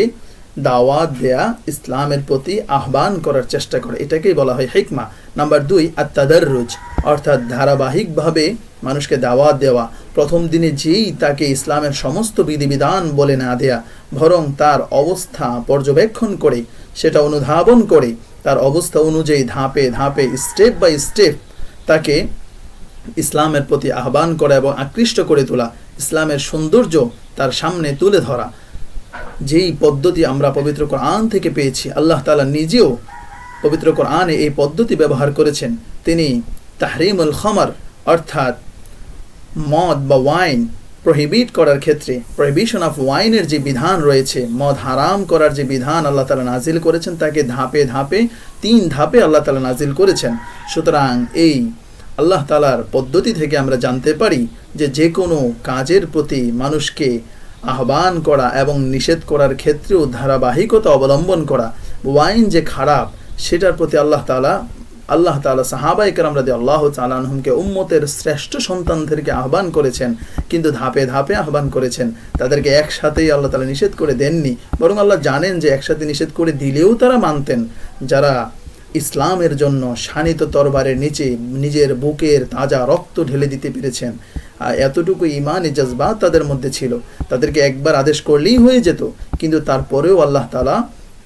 দাওয়াত দেয়া, ইসলামের প্রতি আহ্বান করার চেষ্টা করে, এটাকেই বলা হয় হিকমা। নাম্বার 2 আত-তাদাররুজ, অর্থাৎ ধারাবাহিকভাবে মানুষকে দাওয়াত দেওয়া, প্রথম দিনে যেই তাকে ইসলামের সমস্ত বিধিবিধান বলে না দেয়া, বরং তার অবস্থা পর্যবেক্ষণ করে, সেটা অনুধাবন করে, তার অবস্থা অনুযায়ী ধাপে ধাপে, স্টেপ বাই স্টেপ তাকে ইসলামের প্রতি আহ্বান করা এবং আকৃষ্ট করে তোলা, ইসলামের সৌন্দর্য তার সামনে তুলে ধরা। যেই পদ্ধতি আমরা পবিত্র কোরআন থেকে পেয়েছি, আল্লাহ তাআলা নিজেও পবিত্র কোরআনে এই পদ্ধতি ব্যবহার করেছেন। তিনি তাহরিমুল খামর, অর্থাৎ মদ বা ওয়াইন প্রহিবিট করার ক্ষেত্রে, প্রহিবিশন অফ ওয়াইনের যে বিধান রয়েছে, মদ হারাম করার যে বিধান আল্লাহ তাআলা নাজিল করেছেন, তাকে ধাপে ধাপে 3 ধাপে আল্লাহ তাআলা নাজিল করেছেন। সুতরাং এই আল্লাহ তাআলার পদ্ধতি থেকে আমরা জানতে পারি যে যে কোনো কাজের প্রতি মানুষকে আহ্বান করা এবং নিষেধ করার ক্ষেত্রেও ধারাবাহিকতা অবলম্বন করা। ওয়াইন যে খারাপ সেটার প্রতি আল্লাহ তাআলা সাহাবায়ে কেরাম রাদিয়াল্লাহু তাআলা আনহুমকে উম্মতের শ্রেষ্ঠ সন্তানদেরকে আহ্বান করেছেন, কিন্তু ধাপে ধাপে আহ্বান করেছেন। তাদেরকে একসাথেই আল্লাহ তাআলা নিষেধ করে দেননি, বরং আল্লাহ জানেন যে একসাথে নিষেধ করে দিলেও তারা মানতেন। যারা ইসলামের জন্য শানিত তরবারের নিচে নিজের বুকের তাজা রক্ত ঢেলে দিতে পেরেছেন, এতটুকু ঈমানি জজবাত তাদের মধ্যে ছিল, তাদেরকে একবার আদেশ করলেই হয়ে যেত। কিন্তু তারপরেও আল্লাহ তাআলা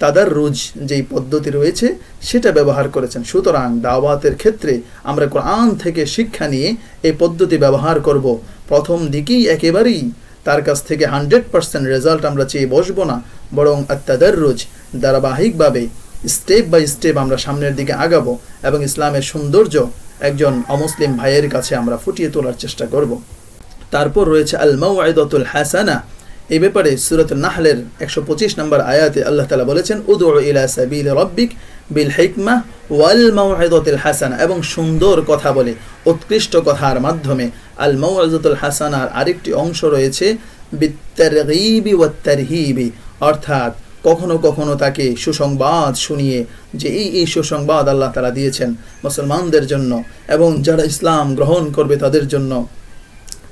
তাদাররুজ যেই পদ্ধতি রয়েছে সেটা ব্যবহার করেছেন। সুতরাং দাওয়াতের ক্ষেত্রে আমরা কোরআন থেকে শিক্ষা নিয়ে এই পদ্ধতি ব্যবহার করব। প্রথম দিকেই একেবারেই তার কাছ থেকে 100% রেজাল্ট আমরা চেয়ে বসবো না, বরং আত-তাদাররুজ ধারাবাহিকভাবে স্টেপ বাই স্টেপ আমরা সামনের দিকে আগাবো এবং ইসলামের সৌন্দর্য একজন অমুসলিম ভাইয়ের কাছে আমরা ফুটিয়ে তোলার চেষ্টা করব। তারপর রয়েছে আল মাউইদাতুল হাসানা। এই ব্যাপারে সূরাত নাহলের 125 নম্বর আয়াতে আল্লাহ তাআলা বলেছেন, উদউ ইলা সাবিলি রাব্বিক বিল হিকমাহ ওয়াল মাউইদাতিল হাসানা, এবং সুন্দর কথা বলে উৎকৃষ্ট কথার মাধ্যমে। আল মাউইদাতুল হাসানার আরেকটি অংশ রয়েছে বিত-তারগীবি ওয়াত-তারহীবি, অর্থাৎ কখনো কখনো তাকে সুসংবাদ শুনিয়ে যে এই সুসংবাদ আল্লাহ তাআলা দিয়েছেন মুসলমানদের জন্য এবং যারা ইসলাম গ্রহণ করবে তাদের জন্য।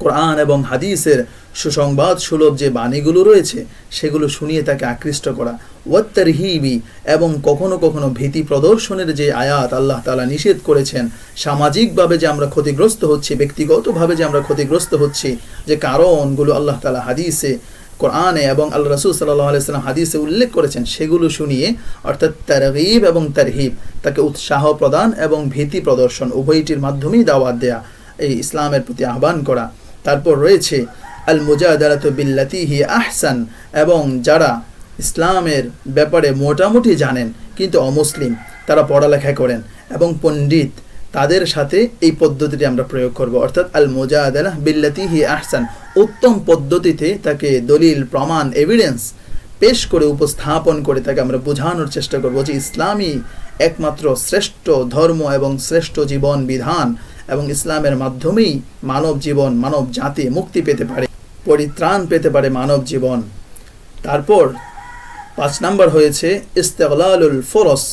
কোরআন এবং হাদিসের সুসংবাদ সুলভ যে বাণীগুলো রয়েছে সেগুলো শুনিয়ে তাকে আকৃষ্ট করা। ওয়াত-তারহীবি, এবং কখনো কখনো ভীতি প্রদর্শনের যে আয়াত আল্লাহ তাআলা নিষেধ করেছেন, সামাজিকভাবে যে আমরা ক্ষতিগ্রস্ত হচ্ছি, ব্যক্তিগতভাবে যে আমরা ক্ষতিগ্রস্ত হচ্ছি, যে কারণগুলো আল্লাহ তাআলা হাদিসে, কোরআনে এবং আল্লাহ রাসূল সাল্লাল্লাহু আলাইহি ওয়াসাল্লাম হাদিসে উল্লেখ করেছেন, সেগুলো শুনিয়ে অর্থাৎ তারগীব এবং তারহিব, তাকে উৎসাহ প্রদান এবং ভীতি প্রদর্শন উভয়টির মাধ্যমেই দাওয়াত দেয়া, এই ইসলামের প্রতি আহ্বান করা। তারপর রয়েছে আল মুজাদালাতু বিল্লাতী হিয়া আহসান, এবং যারা ইসলামের ব্যাপারে মোটামুটি জানেন কিন্তু অমুসলিম, তারা পড়ালেখা করেন এবং পণ্ডিত, তাদের সাথে এই পদ্ধতিটি আমরা প্রয়োগ করব। অর্থাৎ আল মুজাদালা বিল্লাতী হিয়া আহসান, উত্তম পদ্ধতিতে তাকে দলিল প্রমাণ এভিডেন্স পেশ করে উপস্থাপন করে তাকে আমরা বোঝানোর চেষ্টা করব যে ইসলামই একমাত্র শ্রেষ্ঠ ধর্ম এবং শ্রেষ্ঠ জীবন বিধান, এবং ইসলামের মাধ্যমেই মানব জীবন, মানব জাতি মুক্তি পেতে পারে, পরিত্রাণ পেতে পারে মানব জীবন। তারপর 5 নম্বর হয়েছে ইস্তিগলালুল ফুরস,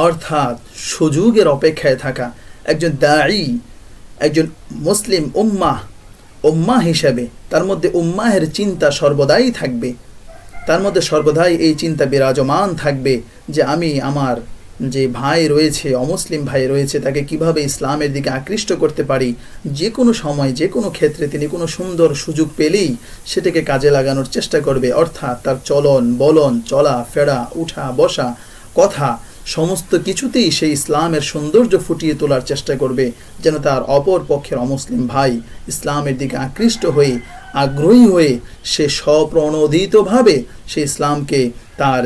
অর্থাৎ সুযোগের অপেক্ষায় থাকা। একজন দাঈ, একজন মুসলিম উম্মাহ হিসেবে তার মধ্যে উম্মাহের চিন্তা সর্বদাই থাকবে, তার মধ্যে সর্বদাই এই চিন্তা বিরাজমান থাকবে যে আমি আমার যে ভাই রয়েছে, অমুসলিম ভাই রয়েছে, তাকে কিভাবে ইসলামের দিকে আকৃষ্ট করতে পারি। যে কোনো সময়, যে কোনো ক্ষেত্রে তিনি কোনো সুন্দর সুযোগ পেলেই সেটাকে কাজে লাগানোর চেষ্টা করবে। অর্থাৎ তার চলন বলন, চলা ফেরা, উঠা বসা, কথা, সমস্ত কিছুতেই সেই ইসলামের সৌন্দর্য ফুটিয়ে তোলার চেষ্টা করবে, যেন তার অপর পক্ষের অমুসলিম ভাই ইসলামের দিকে আকৃষ্ট হয়ে, আগ্রহী হয়ে সে স্বপ্রণোদিতভাবে সে ইসলামকে তার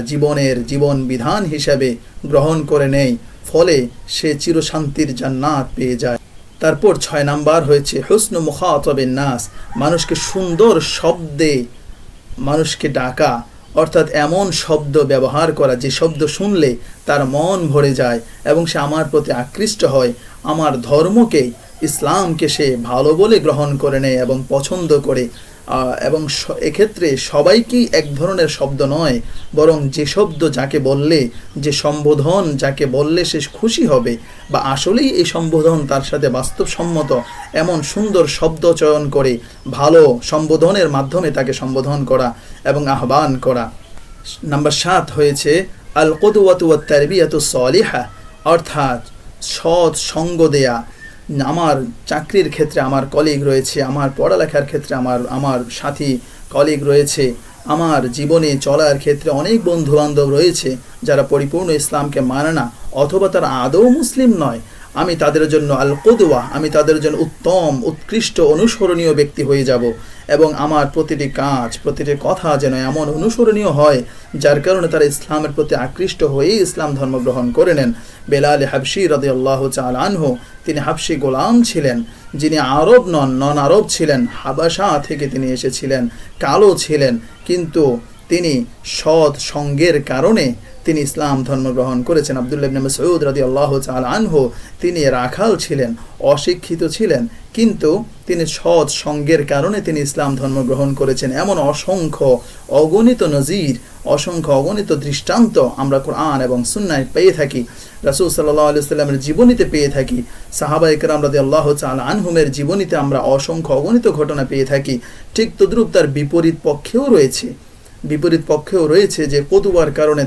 জীবন বিধান হিসাবে গ্রহণ করে নেয়, ফলে সে চিরশান্তির জান্নাত পেয়ে যায়। তারপর 6 নাম্বার হয়েছে হুসনু মুখাতাবিন নাস, মানুষকে সুন্দর শব্দে মানুষকে ডাকা, অর্থাৎ এমন শব্দ ব্যবহার করা যে শব্দ শুনলে তার মন ভরে যায় এবং সে আমার প্রতি আকৃষ্ট হয়, আমার ধর্মকে, ইসলামকে সে ভালো বলে গ্রহণ করে নেয় এবং পছন্দ করে। এবং এক্ষেত্রে সবাইকেই এক ধরনের শব্দ নয়, বরং যে শব্দ যাকে বললে, যে সম্বোধন যাকে বললে সে খুশি হবে বা আসলেই এই সম্বোধন তার সাথে বাস্তবসম্মত, এমন সুন্দর শব্দ চয়ন করে ভালো সম্বোধনের মাধ্যমে তাকে সম্বোধন করা এবং আহ্বান করা। নাম্বার 7 হয়েছে আল কুদওয়াতু ওয়াত তারবিয়াতুস সালিহা, অর্থাৎ সৎ সঙ্গ দেয়া। আমার চাকরির ক্ষেত্রে আমার কলিগ রয়েছে, আমার পড়ালেখার ক্ষেত্রে আমার সাথী কলিগ রয়েছে, আমার জীবনে চলার ক্ষেত্রে অনেক বন্ধু বান্ধব রয়েছে যারা পরিপূর্ণ ইসলামকে মানে না অথবা তারা আদৌ মুসলিম নয়। আমি তাদের জন্য আল কুদওয়া, আমি তাদের জন্য উত্তম উৎকৃষ্ট অনুসরণীয় ব্যক্তি হয়ে যাব এবং আমার প্রতিটি কাজ, প্রতিটি কথা যেন এমন অনুসরণীয় হয় যার কারণে তারা ইসলামের প্রতি আকৃষ্ট হয়ে ইসলাম ধর্ম গ্রহণ করে নেন। বেলাল হাবশি রাদিয়াল্লাহু তাআলা আনহু, তিনি হাবশি গোলাম ছিলেন, যিনি আরব নন আরব ছিলেন, হাবাসা থেকে তিনি এসেছিলেন, কালো ছিলেন, কিন্তু তিনি সৎ সঙ্গের কারণে তিনি ইসলাম ধর্ম গ্রহণ করেছেন। আব্দুল্লাহ ইবনে মাসউদ রাদিয়াল্লাহু তাআলা আনহু তিনি রাখাল ছিলেন, অশিক্ষিত ছিলেন, কিন্তু তিনি সৎ সঙ্গের কারণে তিনি ইসলাম ধর্ম গ্রহণ করেছেন। এমন অসংখ্য অগণিত নজির, অসংখ্য অগণিত দৃষ্টান্ত আমরা কোরআন এবং সুন্নায় পেয়ে থাকি, রাসূল সাল্লাল্লাহু আলাইহি ওয়াসাল্লামের জীবনীতে পেয়ে থাকি, সাহাবায়ে কেরাম রাদিয়াল্লাহু তাআলা আনহুমের জীবনীতে আমরা অসংখ্য অগণিত ঘটনা পেয়ে থাকি। ঠিক তদ্রূপ তার বিপরীত পক্ষেও রয়েছে যে কতুবার কারণে,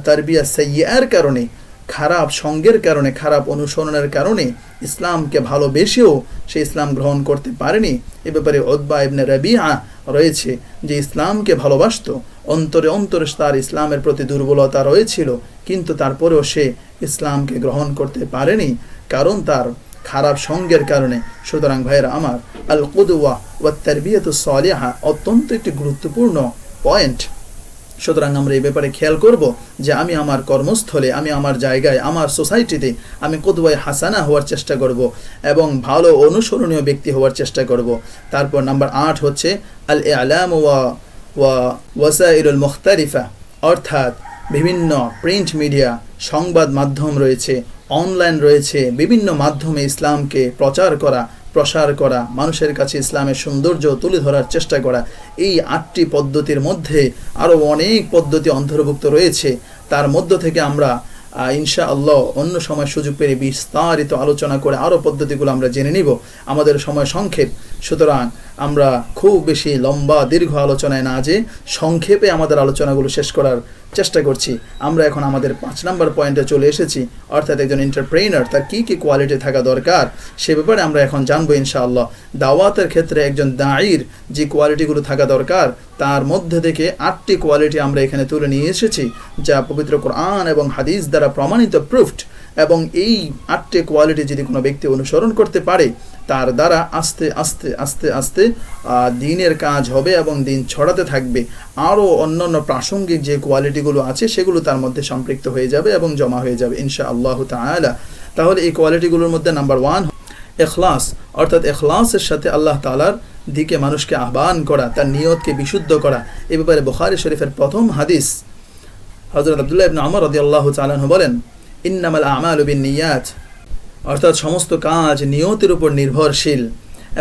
তারবিয়া সাইয়্যার কারণে, খারাপ সঙ্গের কারণে, খারাপ অনুসরণের কারণে ইসলামকে ভালোবেসেও সে ইসলাম গ্রহণ করতে পারেনি। এ ব্যাপারে উতবা ইবনে রাবিআ রয়েছে যে ইসলামকে ভালোবাসতো, অন্তরে তার ইসলামের প্রতি দুর্বলতা রয়েছিল, কিন্তু তারপরেও সে ইসলামকে গ্রহণ করতে পারেনি, কারণ তার খারাপ সঙ্গের কারণে। সুতরাং ভাইয়েরা আমার, আল কুদওয়া ওয়া তারবিয়াতুস সালিহা অত্যন্ত একটি গুরুত্বপূর্ণ পয়েন্ট। সুতরাং আমরা এই ব্যাপারে খেয়াল করব যে আমি আমার কর্মস্থলে, আমি আমার জায়গায়, আমার সোসাইটিতে আমি কুদওয়ায়ে হাসানা হওয়ার চেষ্টা করব এবং ভালো অনুসরণীয় ব্যক্তি হওয়ার চেষ্টা করব। তারপর নাম্বার 8 হচ্ছে আল ইআলাম ওয়া ওয়াসাইলুল মুখতালিফা, অর্থাৎ বিভিন্ন প্রিন্ট মিডিয়া, সংবাদ মাধ্যম রয়েছে, অনলাইন রয়েছে, বিভিন্ন মাধ্যমে ইসলামকে প্রসার করা, মানুষের কাছে ইসলামের সৌন্দর্য তুলে ধরার চেষ্টা করা। এই 8টি পদ্ধতির মধ্যে আরও অনেক পদ্ধতি অন্তর্ভুক্ত রয়েছে। তার মধ্য থেকে আমরা ইনশাআল্লাহ অন্য সময় সুযোগ পেলে বিস্তারিত আলোচনা করে আরও পদ্ধতিগুলো আমরা জেনে নিব। আমাদের সময় সংক্ষেপ, সুতরাং আমরা খুব বেশি লম্বা দীর্ঘ আলোচনায় না যে সংক্ষেপে আমাদের আলোচনাগুলো শেষ করার চেষ্টা করছি। আমরা এখন আমাদের 5 নম্বর পয়েন্টে চলে এসেছি, অর্থাৎ একজন এন্টারপ্রেনার তার কী কী কোয়ালিটি থাকা দরকার সে ব্যাপারে আমরা এখন জানবো ইনশাআল্লাহ। দাওয়াতের ক্ষেত্রে একজন দাঈর যে কোয়ালিটিগুলো থাকা দরকার তার মধ্যে থেকে 8টি কোয়ালিটি আমরা এখানে তুলে নিয়ে এসেছি, যা পবিত্র কোরআন এবং হাদিস দ্বারা প্রমাণিত, প্রুফড। এবং এই 8টি কোয়ালিটি যদি কোনো ব্যক্তি অনুসরণ করতে পারে, তার দ্বারা আস্তে আস্তে আস্তে আস্তে দিনের কাজ হবে এবং দিন ছড়াতে থাকবে। আরও অন্যান্য প্রাসঙ্গিক যে কোয়ালিটিগুলো আছে সেগুলো তার মধ্যে সম্পৃক্ত হয়ে যাবে এবং জমা হয়ে যাবে ইনশাআল্লাহু তাআলা। তাহলে এই কোয়ালিটিগুলোর মধ্যে নাম্বার 1 ইখলাস, অর্থাৎ ইখলাসের সাথে আল্লাহ তাআলার দিকে মানুষকে আহ্বান করা, তার নিয়তকে বিশুদ্ধ করা। এ ব্যাপারে বুখারী শরীফের প্রথম হাদিস, হযরত আব্দুল্লাহ ইবনে ওমর রাদিয়াল্লাহু তাআলা আনহু বলেন, ইন্নামাল আমালু বিন্নিয়াত, অর্থাৎ সমস্ত কাজ নিয়তের উপর নির্ভরশীল।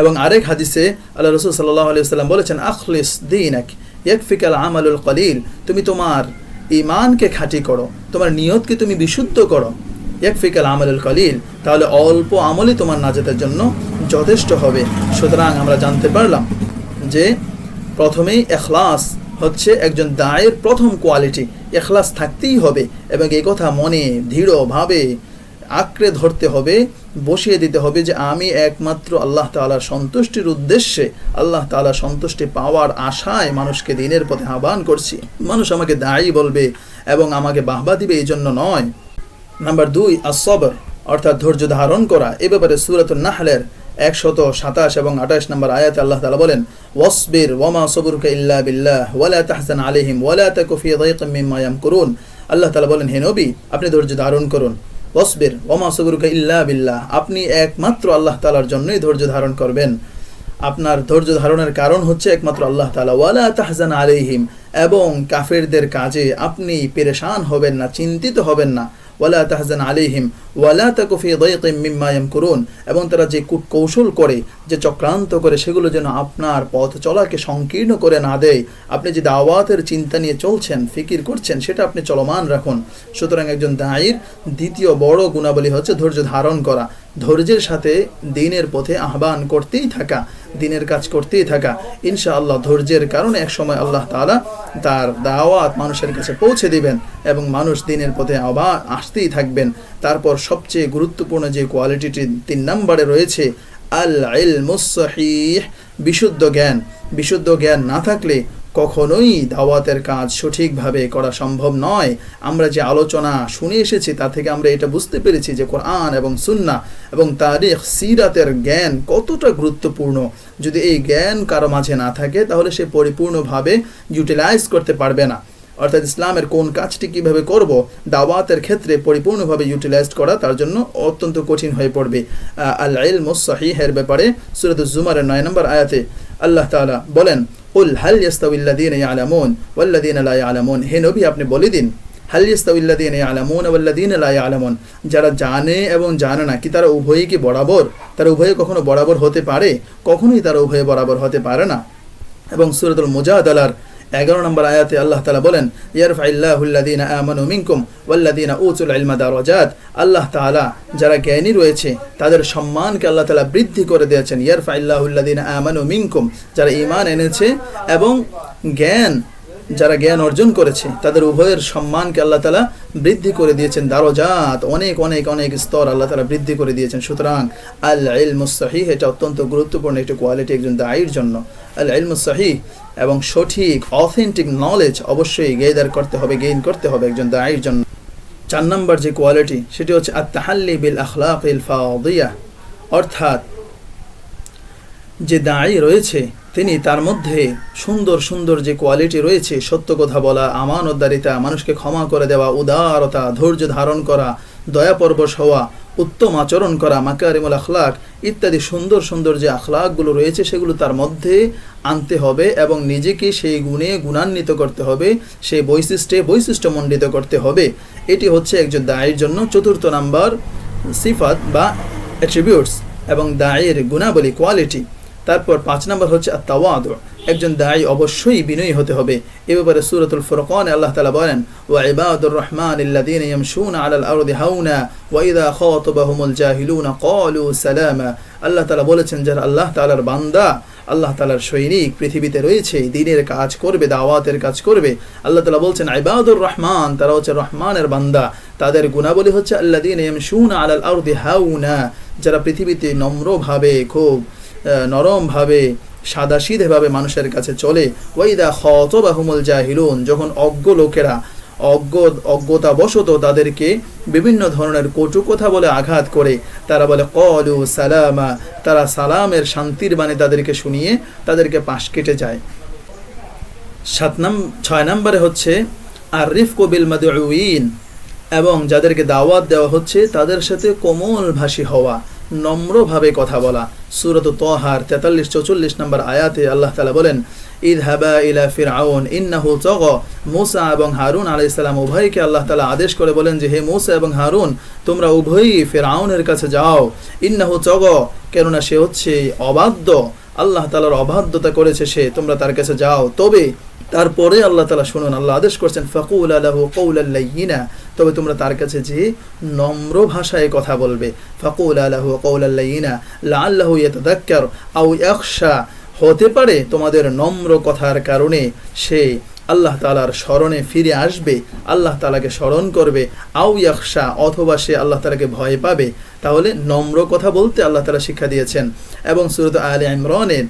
এবং আরেক হাদিসে আল্লাহ রাসূল সাল্লাল্লাহু আলাইহি ওয়াসাল্লাম বলেছেন, আখলিস দীনাক ইয়াকফিকাল আমালুল কলিল, তুমি তোমার ঈমানকে খাঁটি করো, তোমার নিয়তকে তুমি বিশুদ্ধ করো, ইয়াকফিকাল আমালুল কলিল, তাহলে অল্প আমলই তোমার নাজাতের জন্য যথেষ্ট হবে। সুতরাং আমরা জানতে পারলাম যে প্রথমেই ইখলাস হচ্ছে একজন দায়ের প্রথম কোয়ালিটি। ইখলাস থাকতেই হবে এবং এই কথা মনে দৃঢ়ভাবে আঁকড়ে ধরতে হবে, বসিয়ে দিতে হবে যে আমি একমাত্র আল্লাহ তাআলার সন্তুষ্টির উদ্দেশ্যে, আল্লাহ তাআলার সন্তুষ্টি পাওয়ার আশায় মানুষকে দিনের পথে আহ্বান করছি। মানুষ আমাকে দায়ী বলবে এবং আমাকে বাহবা দিবে এই জন্য নয়। নাম্বার 2 আস-সবর, অর্থাৎ ধৈর্য ধারণ করা। এ ব্যাপারে সূরাতুন নাহলের 127 এবং 28 নম্বর আয়াতে আল্লাহ তাআলা বলেন, ওয়াসবির ওয়ামা সবরুকা ইল্লা বিল্লাহ ওয়ালা তাহজান আলাইহিম ওয়ালা তাকু ফি দাইকিম মিম্মা ইয়ামকুরুন। আল্লাহ তাআলা বলেন, হে নবী, আপনি ধৈর্য ধারণ করুন। ওয়াসবির ওয়ামা সবরুকা ইল্লা বিল্লাহ, আপনি একমাত্র আল্লাহ তাআলার জন্যই ধৈর্য ধারণ করবেন। আপনার ধৈর্য ধারণের কারণ হচ্ছে একমাত্র আল্লাহ তাআলা। ওয়ালা তাহজান আলাইহিম, এবং কাফেরদের কাজে আপনি পেরেশান হবেন না, চিন্তিত হবেন না। ওয়ালা তাহজান আলাইহিম ওয়ালা তাকু ফি দাইকিম মিম্মা ইয়ামকুরুন, এবং তারা যে কৌশল করে, যে চক্রান্ত করে, সেগুলো যেন আপনার পথ চলাকে সংকীর্ণ করে না দেয়। আপনি যে দাওয়াতের চিন্তা নিয়ে চলছেন, ফিকির করছেন, সেটা আপনি চলমান রাখুন। সুতরাং একজন দায়ীর দ্বিতীয় বড় গুণাবলী হচ্ছে ধৈর্য ধারণ করা, ধৈর্যের সাথে দিনের পথে আহ্বান করতেই থাকা, দিনের কাজ করতেই থাকা। ইনশাআল্লাহ ধৈর্যের কারণে একসময় আল্লাহ তাআলা তার দাওয়াত মানুষের কাছে পৌঁছে দিবেন এবং মানুষ দিনের পথে আবার আসতেই থাকবেন। তারপর সবচেয়ে গুরুত্বপূর্ণ যে কোয়ালিটিটি 3 নম্বরে রয়েছে, আল ইলমুস সহিহ, বিশুদ্ধ জ্ঞান। বিশুদ্ধ জ্ঞান না থাকলে কখনোই দাওয়াতের কাজ সঠিকভাবে করা সম্ভব নয়। আমরা যে আলোচনা শুনে এসেছি তা থেকে আমরা এটা বুঝতে পেরেছি যে কোরআন এবং সুন্নাহ এবং তারিখ, সিরাতের জ্ঞান কতটা গুরুত্বপূর্ণ। যদি এই জ্ঞান কারো মাঝে না থাকে তাহলে সে পরিপূর্ণভাবে ইউটিলাইজ করতে পারবে না। অর্থাৎ ইসলামের কোন কাজটি কিভাবে করব, দাওয়াতের ক্ষেত্রে পরিপূর্ণভাবে ইউটিলাইজ করা তার জন্য অত্যন্ত কঠিন হয়ে পড়বে। আল ইলমুস সহিহের ব্যাপারে সূরাতুজ জুমারের 9 নম্বর আয়াতে আল্লাহ তাআলা বলেন, কুল হাল ইয়াস্তাউইল্লাযীনা ইয়ালামুন ওয়াল্লাযীনা লা ইয়ালামুন, হে নবী আপনি বলে দিন হাল ইয়াস্তাউল্লাযীনা ইয়ালামুনা ওয়াল্লাযীনা লা ইয়ালামুন, যারা জানে এবং জানে না কি তারা উভয়ই কি বরাবর? তারা উভয়ে কখনো বরাবর হতে পারে? কখনোই তারা উভয়ে বরাবর হতে পারে না। এবং সূরাতুল মুজাদালার 11 নম্বর আয়াতে আল্লাহ তাআলা বলেন, ইয়ারফাইল্লাহুল্লাযীনা আমানু মিনকুম ওয়াল্লাযীনা উতুল ইলমা দারাজাত, আল্লাহ তাআলা যারা জ্ঞানী রয়েছে তাদের সম্মানকে আল্লাহ তাআলা বৃদ্ধি করে দিয়েছেন। ইয়ারফাইল্লাহুল্লাযীনা আমানু মিনকুম, যারা ঈমান এনেছে এবং যারা জ্ঞান অর্জন করেছে তাদের উভয়ের সম্মানকে আল্লাহ তাআলা বৃদ্ধি করে দিয়েছেন। দারাজাত, অনেক অনেক অনেক স্তর আল্লাহ তাআলা বৃদ্ধি করে দিয়েছেন। সুতরাং আল ইলমুস সহিহ এটা অত্যন্ত গুরুত্বপূর্ণ একটি কোয়ালিটি একজন দায়ীর জন্য। আল ইলমুস সহিহ এবং সঠিক অথেন্টিক নলেজ অবশ্যই গেইন করতে হবে একজন দায়ীর জন্য। 4 নম্বর যে কোয়ালিটি সেটি হচ্ছে আত-তাহাল্লি বিল আখলাকিল ফাদিয়া, অর্থাৎ যে দায়ী রয়েছে তিনি তার মধ্যে সুন্দর সুন্দর যে কোয়ালিটি রয়েছে, সত্য কথা বলা, আমানতদারিতা, মানুষকে ক্ষমা করে দেওয়া, উদারতা, ধৈর্য ধারণ করা, দয়াপরবশ হওয়া, উত্তম আচরণ করা, মাকারিমুল আখলাক ইত্যাদি সুন্দর সুন্দর যে আখলাকগুলো রয়েছে সেগুলো তার মধ্যে আনতে হবে এবং নিজেকে সেই গুণে গুণান্বিত করতে হবে, সেই বৈশিষ্ট্যমণ্ডিত করতে হবে। এটি হচ্ছে একজন দায়ীর জন্য 4th নাম্বার সিফাত বা অ্যাট্রিবিউটস এবং দায়ীর গুণাবলী কোয়ালিটি। তারপর 5 নম্বর হচ্ছে আত-তাওয়াদু, একজন দায়ী অবশ্যই বিনয়ী হতে হবে। এ ব্যাপারে সূরাতুল ফুরকানে আল্লাহ তাআলা বলেন, ওয়া ইবাদুর রহমানিল্লাযীনা ইয়ামশুনা আলাল আরদি হাওনা ওয়া ইযা খাতাবাহুমুল জাহিলুনা ক্বালু সালামা। আল্লাহ তাআলা বলেছেন যারা আল্লাহ তাআলার বান্দা, আল্লাহ তাআলার সৈনিক পৃথিবীতে রয়েছে, দ্বীনের কাজ করবে, দাওয়াতের কাজ করবে। আল্লাহ তাআলা বলছেন ইবাদুর রহমান, তারা হচ্ছে রহমানের বান্দা। তাদের গুণাবলী হচ্ছে আল্লাযীনা ইয়ামশুনা আলাল আরদি হাওনা, যারা পৃথিবীতে নম্রভাবে, খুব নরমভাবে, সাদাসিধেভাবে মানুষের কাছে চলে। ওয়াইদা খাতাবাহুমুল জাহিলুন, যখন অজ্ঞ লোকেরা অজ্ঞতাবশত তাদেরকে বিভিন্ন ধরনের কটু কথা বলে আঘাত করে, তারা বলে ক্বালু সালামা, তারা সালামের শান্তির বাণী তাদেরকে শুনিয়ে তাদেরকে পাশ কেটে যায়। 6 নম্বরে হচ্ছে আর রিফকু বিল মাদউইন, এবং যাদেরকে দাওয়াত দেওয়া হচ্ছে তাদের সাথে কোমল ভাষী হওয়া, নম্রভাবে কথা বলা। সূরাত তাহার 43-44 নম্বর আয়াতে আল্লাহ তাআলা বলেন, ইযহাবা ইলা ফিরআউন ইন্নাহু তাগা, মূসা এবং হারুন আলাইহিস সালাম উভয়কে আল্লাহ তাআলা আদেশ করে বলেন যে হে মূসা এবং হারুন, তোমরা উভয়ই ফিরআউনের কাছে যাও। ইন্নাহু তাগা, কেননা সে হচ্ছে অবাধ্য, আল্লাহ তাআলার অবাধ্যতা করেছে সে, তোমরা তার কাছে যাও। তবে তারপরে আল্লাহ তাআলা শুনুন, আল্লাহ আদেশ করছেন ফাকুলা লাহু কাওলাল লাইয়িনা, তবে তোমরা তার কাছে যে নম্র ভাষায় কথা বলবে। ফাকুলা লাহু কাওলাল লাইয়িনা লাআল্লাহু ইয়াতাযাক্কার আও ইয়াখশা, হতে পারে তোমাদের নম্র কথার কারণে সে আল্লাহ তাআলার স্মরণে ফিরে আসবে, আল্লাহ তাআলাকে স্মরণ করবে। আও ইয়াখশা, অথবা সে আল্লাহ তাআলাকে ভয় পাবে। তাহলে নম্র কথা বলতে আল্লাহ তাআলা শিক্ষা দিয়েছেন। এবং সূরা আলে ইমরানের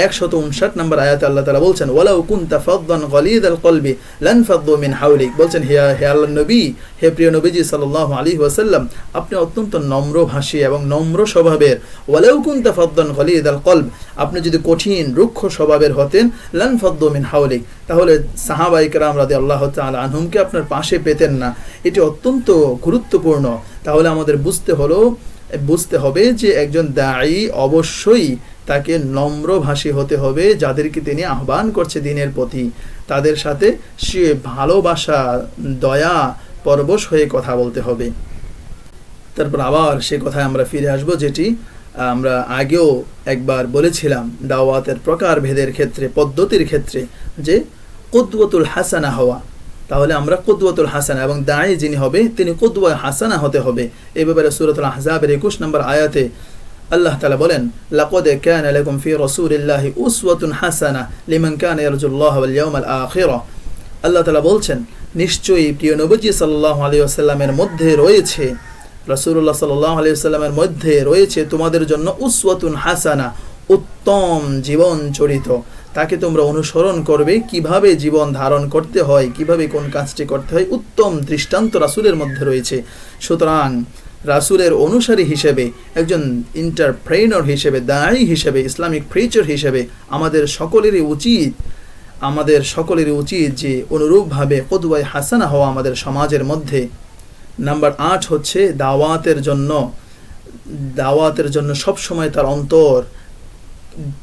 159 নম্বর আয়াতে আল্লাহ তাআলা বলছেন, ওয়ালাউ কুনতা ফাদদান গালিযাল কলবি লানফাদ্দু মিন হাওলিক, বলছেন হে আল্লাহর নবী, হে প্রিয় নবীজি সাল্লাল্লাহু আলাইহি ওয়াসাল্লাম, আপনি অত্যন্ত নম্রভাষী এবং নম্র স্বভাবের। ওয়ালাউ কুনতা ফাদদান গালিযাল কলব, আপনি যদি কঠিন রুক্ষ স্বভাবের হতেন, লানফাদ্দু মিন হাওলিক, তাহলে সাহাবায়ে কেরাম রাদিয়াল্লাহু তাআলা আনহুমকে আপনার পাশে পেতেন না। এটি অত্যন্ত গুরুত্বপূর্ণ। তাহলে আমাদের বুঝতে হবে যে একজন দায়ী অবশ্যই তাকে নম্রভাষী হতে হবে। যাদেরকে তিনি আহ্বান করছে দ্বীনের প্রতি, তাদের সাথে সে ভালোবাসা, দয়া পরবশ হয়ে কথা বলতে হবে। তারপর আবার সে কথায় আমরা ফিরে আসব, যেটি আমরা আগেও একবার বলেছিলাম দাওয়াতের প্রকারভেদের ক্ষেত্রে, পদ্ধতির ক্ষেত্রে, যে কুদওয়াতুল হাসানা হওয়া। তাহলে আমরা কুদওয়াতুল হাসানা, এবং দায়ী যিনি হবে তিনি কুদওয়া হাসানা হতে হবে। এই ব্যাপারে সূরাতুল আহজাবের 21 নম্বর আয়াতে আল্লাহ তাআলা বলেন, লাকাদ কানা লাকুম ফি রাসূলিল্লাহি উসওয়াতুন হাসানাহ লিমান কানা ইয়ারজুল্লাহ ওয়াল ইয়াউমাল আখিরা। আল্লাহ তাআলা বলছেন, নিশ্চয়ই প্রিয় নবীজি সাল্লাল্লাহু আলাইহি ওয়াসাল্লামের মধ্যে রয়েছে, রাসূলুল্লাহ সাল্লাল্লাহু আলাইহি ওয়াসাল্লামের মধ্যে রয়েছে তোমাদের জন্য উসওয়াতুন হাসানা, উত্তম জীবন চরিত। তাকে তোমরা অনুসরণ করবে, কিভাবে জীবন ধারণ করতে হয়, কিভাবে কোন কাজটি করতে হয়, উত্তম দৃষ্টান্ত রাসূলের মধ্যে রয়েছে। সুতরাং রাসূলের অনুসারী হিসেবে, একজন এন্টারপ্রেনার হিসেবে, দায়ী হিসেবে, ইসলামিক প্রিচার হিসেবে আমাদের সকলেরই উচিত যে অনুরূপভাবে কুদওয়ায়ে হাসানা হওয়া আমাদের সমাজের মধ্যে। নাম্বার 8 হচ্ছে দাওয়াতের জন্য সবসময় তার অন্তর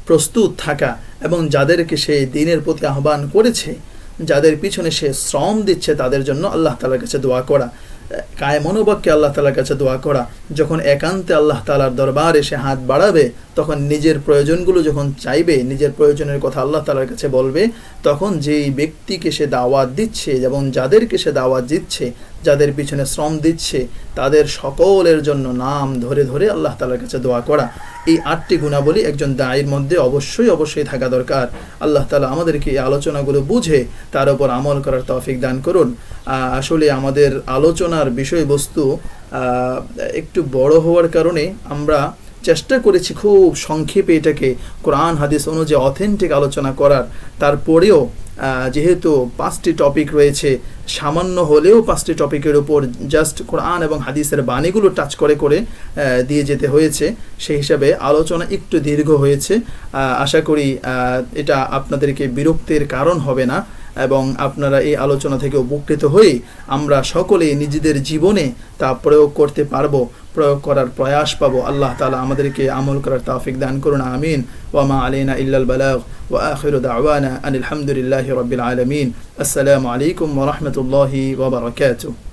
প্রস্তুত থাকা, এবং যাদেরকে সে দ্বীনের প্রতি আহ্বান করেছে যাদের পিছনে সে শ্রম দিচ্ছে তাদের জন্য আল্লাহ তাআলার কাছে দোয়া করা, কায়ে মনোবাক্যে আল্লাহ তাআলার কাছে দোয়া করা। যখন একান্তে আল্লাহ তাআলার দরবারে সে হাত বাড়াবে, তখন নিজের প্রয়োজনগুলো যখন চাইবে, নিজের প্রয়োজনের কথা আল্লাহ তাআলার কাছে বলবে, তখন যেই ব্যক্তিকে সে দাওয়াত দিচ্ছে এবং যাদেরকে সে দাওয়াত দিচ্ছে, যাদের পিছনে শ্রম দিচ্ছে, তাদের সকলের জন্য নাম ধরে ধরে আল্লাহ তাআলার কাছে দোয়া করা। এই 8টি গুণাবলী একজন দায়ীর মধ্যে অবশ্যই থাকা দরকার। আল্লাহ তাআলা আমাদেরকে এই আলোচনাগুলো বুঝে তার উপর আমল করার তৌফিক দান করুন। আসলে আমাদের আলোচনার বিষয়বস্তু একটু বড় হওয়ার কারণে আমরা চেষ্টা করেছি খুব সংক্ষেপে এটাকে কোরআন হাদিস অনুযায়ী অথেন্টিক আলোচনা করার। তারপরেও যেহেতু 5টি টপিক রয়েছে, সামান্য হলেও 5টি টপিকের উপর জাস্ট কোরআন এবং হাদিসের বাণীগুলো টাচ করে দিয়ে যেতে হয়েছে। সেই হিসাবে আলোচনা একটু দীর্ঘ হয়েছে। আশা করি এটা আপনাদেরকে বিরক্তির কারণ হবে না এবং আপনারা এই আলোচনা থেকে উপকৃত হয়ে আমরা সকলেই নিজেদের জীবনে তা প্রয়োগ করতে পারবো, প্রয়োগ করার প্রয়াস পাবো। আল্লাহ তাআলা আমাদেরকে আমল করার তৌফিক দান করুন। আমিন। ওয়া মা আলাইনা ইল্লাল বালাগ ওয়া আখিরু দাওয়ানা আনিল হামদুলিল্লাহি রাব্বিল আলামিন। আসসালামু আলাইকুম ওয়া রাহমাতুল্লাহি ওয়া বারাকাতুহু।